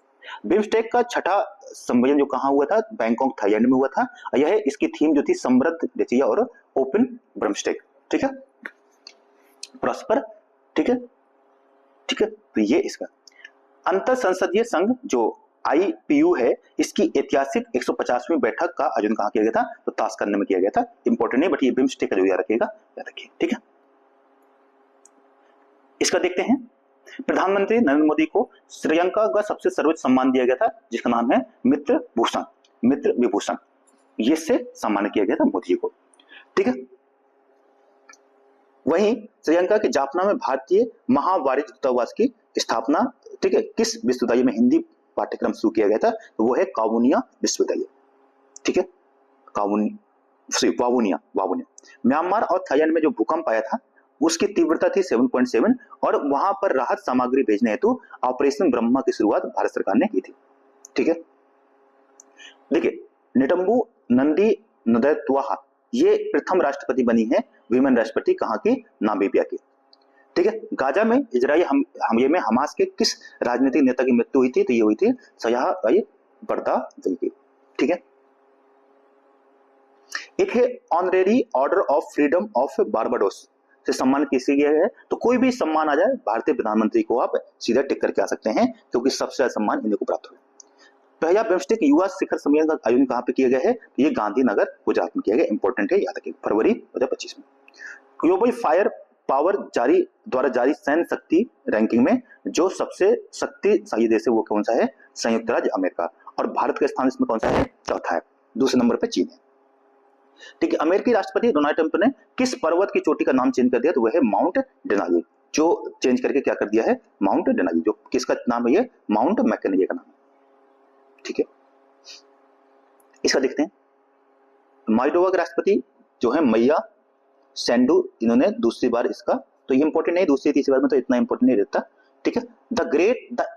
बिम्स्टेक का छठा सम्मेलन जो कहां हुआ था? बैंकॉक थाईलैंड में हुआ था। यह इसकी थीम जो थी समृद्ध लचीला और ओपन बिम्स्टेक, ठीक है, प्रॉस्पर, ठीक है, ठीक है। तो ये इसका अंतर संसदीय संघ जो IPU है, इसकी ऐतिहासिक 150वीं बैठक का आयोजन कहां किया गया था? तो ताशकंद में किया गया था। इंपॉर्टेंट नहीं, बट ये बिम्स्टेक का जो याद रखिएगा, याद रखिए, ठीक है। इसका देखते हैं प्रधानमंत्री नरेंद्र मोदी को श्रीलंका का सबसे सर्वोच्च सम्मान दिया गया था जिसका नाम है मित्र विभूषण, ये से सम्मानित किया गया था मोदी जी को, ठीक है। वहीं श्रीलंका के जाफना में भारतीय महावाणिज्य दूतावास की स्थापना, ठीक है, किस विश्वविद्यालय में हिंदी पाठ्यक्रम शुरू किया गया था? तो वो है कावुनिया विश्वविद्यालय, ठीक है, वावुनिया। म्यांमार और थाईलैंड में जो भूकंप आया था उसकी तीव्रता थी 7.7 और वहां पर राहत सामग्री भेजने हेतु ऑपरेशन ब्रह्मा की शुरुआत भारत सरकार ने की थी, ठीक है। देखिए निटम्बू नंदी नदैत्वाहा ये प्रथम राष्ट्रपति बनी है वीमेन राष्ट्रपति, कहाँ की? नामीबिया की। ठीक है। गाजा में इजराइल हमले में हमास के किस राजनीतिक नेता की मृत्यु हुई थी? तो ये हुई थी सयाह बर्दाविल की। ठीक है। एक है honorary order of freedom of Barbados से सम्मान किसे किया गया है? तो कोई भी सम्मान आ जाए भारतीय प्रधानमंत्री को आप सीधा टिक करके आ सकते हैं, क्योंकि सबसे ज्यादा सम्मान इन्हीं को प्राप्त हुआ। पहला बिम्स्टेक युवा शिखर सम्मेलन का आयोजन कहाँ पे किया गया है? तो ये गांधीनगर गुजरात में किया गया। इंपॉर्टेंट है, याद रखिए, फरवरी 2025 में। ग्लोबल फायर पावर द्वारा जारी सैन्य शक्ति रैंकिंग में जो सबसे शक्तिशाली देश है वो कौन सा है? संयुक्त राज्य अमेरिका। और भारत का स्थान इसमें कौन सा है? चौथा है। दूसरे नंबर पे चीन है। ठीक है। अमेरिकी राष्ट्रपति डोनाल्ड ट्रंप ने किस पर्वत की चोटी का नाम चेंज कर दिया? तो वह है माउंट डेनाली, जो चेंज करके क्या कर दिया है? Mount Denali. जो किसका नाम है? ये माउंट मैककिन्ले का नाम है। ठीक है। इसका देखते हैं। मोल्डोवा के राष्ट्रपति जो है मैया सैंडू, इन्होंने दूसरी बार इसका, तो ये इंपॉर्टेंट नहीं, दूसरी तीसरी बार में तो इतना इंपॉर्टेंट नहीं रहता। ठीक है। द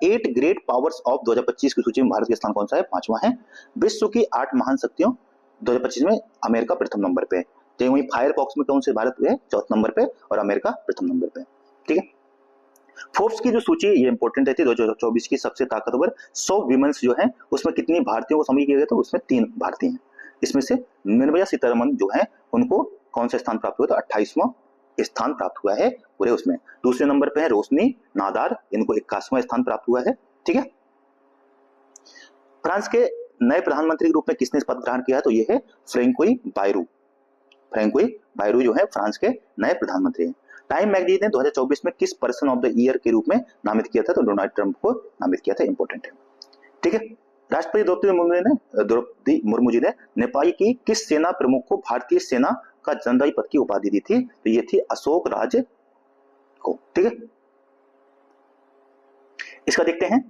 8 ग्रेट पावर्स ऑफ 2025 की सूची में भारत का स्थान कौन सा है? 5वां है। विश्व की 8 महान शक्तियों 2025 में अमेरिका प्रथम नंबर पे है। तो वहीं फायर बॉक्स में कौन से भारत है? चौथे नंबर पे, और अमेरिका प्रथम नंबर पे। ठीक है। फोर्ब्स की जो सूची ये इंपॉर्टेंट रहती है 2024 की सबसे ताकतवर 100 वीमेंस जो है उसमें कितनी भारतीयों को शामिल किया गया? तो उसमें 3 भारतीय हैं। इसमें से निर्मला सीतारमण जो है उनको कौन सा स्थान प्राप्त हुआ? तो 28वां स्थान प्राप्त हुआ है पूरे उसमें। दूसरे नंबर पे है रोशनी नादार, इनको 81वां स्थान प्राप्त हुआ है। ठीक है। फ्रांस के नए प्रधानमंत्री के रूप में किसने पद ग्रहण किया है? तो ये है फ्रैंकोई बायरू। फ्रैंकोई बायरू जो है फ्रांस के नए प्रधानमंत्री हैं। टाइम मैगजीन ने 2024 में किस पर्सन ऑफ द ईयर के रूप में नामित किया था? तो डोनाल्ड ट्रंप को नामित किया था। इंपॉर्टेंट है। ठीक है। राष्ट्रपति द्रौपदी मुर्मू जी ने नेपाल की किस सेना प्रमुख को भारतीय सेना का जनरल पद की उपाधि दी थी? तो ये थी अशोक राज को। ठीक है। इसका देखते हैं।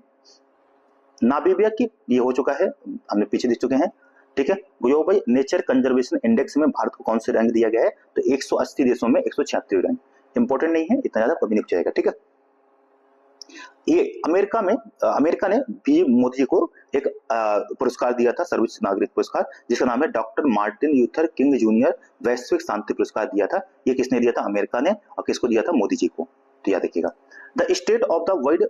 नामीबिया की ये हो चुका है, हमने पीछे देख चुके हैं। ठीक है। ग्लोबल नेचर कंजर्वेशन इंडेक्स में भारत को कौन से रैंक दिया गया है? तो 180 देशों में 176 रैंक। इंपॉर्टेंट नहीं है, इतना ज्यादा कभी नहीं जाएगा। ठीक है। ये अमेरिका ने भी मोदी जी को एक पुरस्कार दिया था, सर्वोच्च नागरिक पुरस्कार, जिसका नाम है doctor Martin Luther king junior वैश्विक शांति पुरस्कार दिया था। ये किसने दिया था? अमेरिका ने। और किसको दिया था? मोदी जी को। तो याद रखिएगा। The state of the world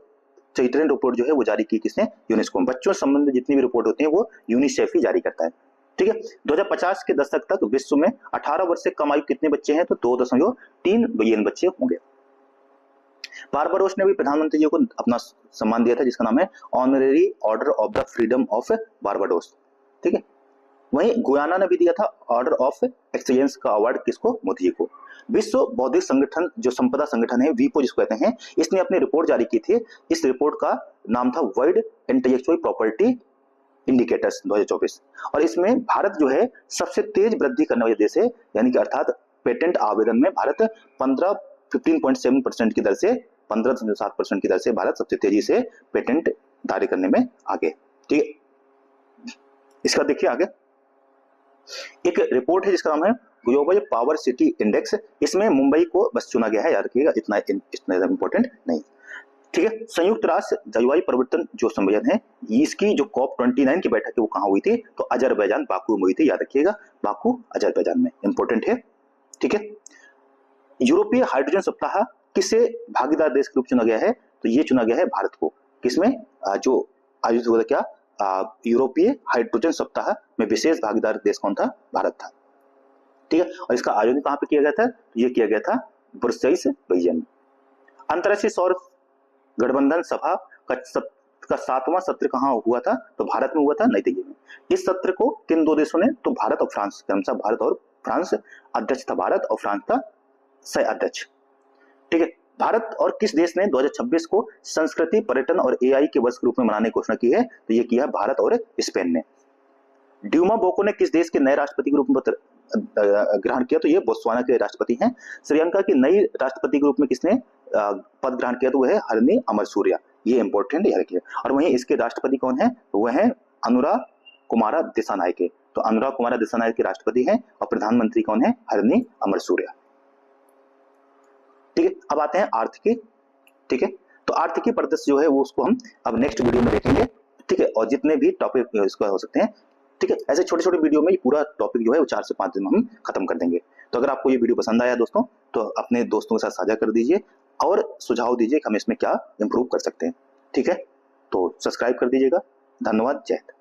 children report जो है वो जारी की किसने? यूनेस्को। बच्चों से संबंधित जितनी भी रिपोर्ट होती है वो यूनिसेफ ही जारी करता है। ठीक है। 2050 के दशक तक विश्व में 18 वर्ष से कम आयु कितने बच्चे हैं? तो 2.3 बिलियन बच्चे होंगे। बारबाडोस ने भी प्रधानमंत्री जी को अपना सम्मान दिया था, जिसका नाम है honorary order of the freedom of Barbados. ठीक है। वहीं गुयाना ने भी दिया था ऑर्डर ऑफ एक्सीलेंस का अवार्ड, किसको? मोदी जी को। विश्व बौद्धिक संगठन जो संपदा संगठन है वीपो जिसको कहते हैं, इसने अपनी रिपोर्ट जारी की थी। इस रिपोर्ट का नाम था वर्ल्ड इंटेलेक्चुअल प्रॉपर्टी इंडिकेटर्स 2024। और इसमें भारत जो है सबसे तेज वृद्धि करने वाले देश है, यानी कि अर्थात पेटेंट आवेदन में भारत 15.7% की दर से 15.7% की दर से भारत सबसे तेजी से पेटेंट दायर करने में आगे। ठीक है। इसका देखिए आगे एक रिपोर्ट है जिसका नाम है ग्लोबल पावर सिटी इंडेक्स। इसमें मुंबई को बस चुना गया है, याद रखिएगा, इतना इंपॉर्टेंट नहीं। ठीक है। संयुक्त राष्ट्र जलवायु परिवर्तन जो सम्मेलन है, इसकी जो COP29 की बैठक है वो कहाँ हुई थी? तो अजरबैजान बाकू में हुई थी। याद रखिएगा, बाकू अजरबैजान में। इंपॉर्टेंट है। ठीक है। यूरोपीय हाइड्रोजन सप्ताह किसे भागीदार देश के रूप चुना गया है? तो ये चुना गया है भारत को। किसमें? जो आयोजित हुआ था क्या? यूरोपीय हाइड्रोजन सप्ताह में विशेष भागीदार देश कौन था? भारत था। ठीक है। और इसका आयोजन कहाँ पे किया गया था? तो ये किया गया था ब्रुसेल्स, बेल्जियम। अंतर्राष्ट्रीय सौर गठबंधन सभा का 7वां सत्र कहाँ हुआ था? तो भारत में हुआ था, नई दिल्ली में। इस सत्र को किन 2 देशों ने? तो भारत और फ्रांस, क्रमशः भारत और फ्रांस अध्यक्ष था, भारत और फ्रांस था सह अध्यक्ष। ठीक है। भारत और किस देश ने 2026 को संस्कृति पर्यटन और AI के वर्ष के रूप में मनाने की घोषणा की है? तो ये किया भारत और स्पेन ने। ड्यूमा बोको ने किस देश के नए राष्ट्रपति के रूप में ग्रहण किया? तो ये बोत्सवाना के राष्ट्रपति हैं। श्रीलंका की नई राष्ट्रपति के रूप में किसने पद ग्रहण किया? तो वह है हरनी अमरसूरिया। ये इंपॉर्टेंट याद रखिए। और वहीं इसके राष्ट्रपति कौन है? वह है अनुरा कुमारा दिसानायके। तो अनुरा कुमारा दिसानायके राष्ट्रपति हैं और प्रधानमंत्री कौन है? हरनी अमरसूरिया। ठीक है। अब आते हैं आर्थिकी। ठीक है। तो आर्थिकी परिदृश्य जो है वो उसको हम अब नेक्स्ट वीडियो में देखेंगे। ठीक है। और जितने भी टॉपिक इसका हो सकते हैं ठीक है, ऐसे छोटे छोटे वीडियो में ये पूरा टॉपिक जो है वो 4 से 5 दिन में हम खत्म कर देंगे। तो अगर आपको ये वीडियो पसंद आया दोस्तों, तो अपने दोस्तों के साथ साझा कर दीजिए और सुझाव दीजिए कि हम इसमें क्या इंप्रूव कर सकते हैं। ठीक है, तो सब्सक्राइब कर दीजिएगा। धन्यवाद, जय हिंद।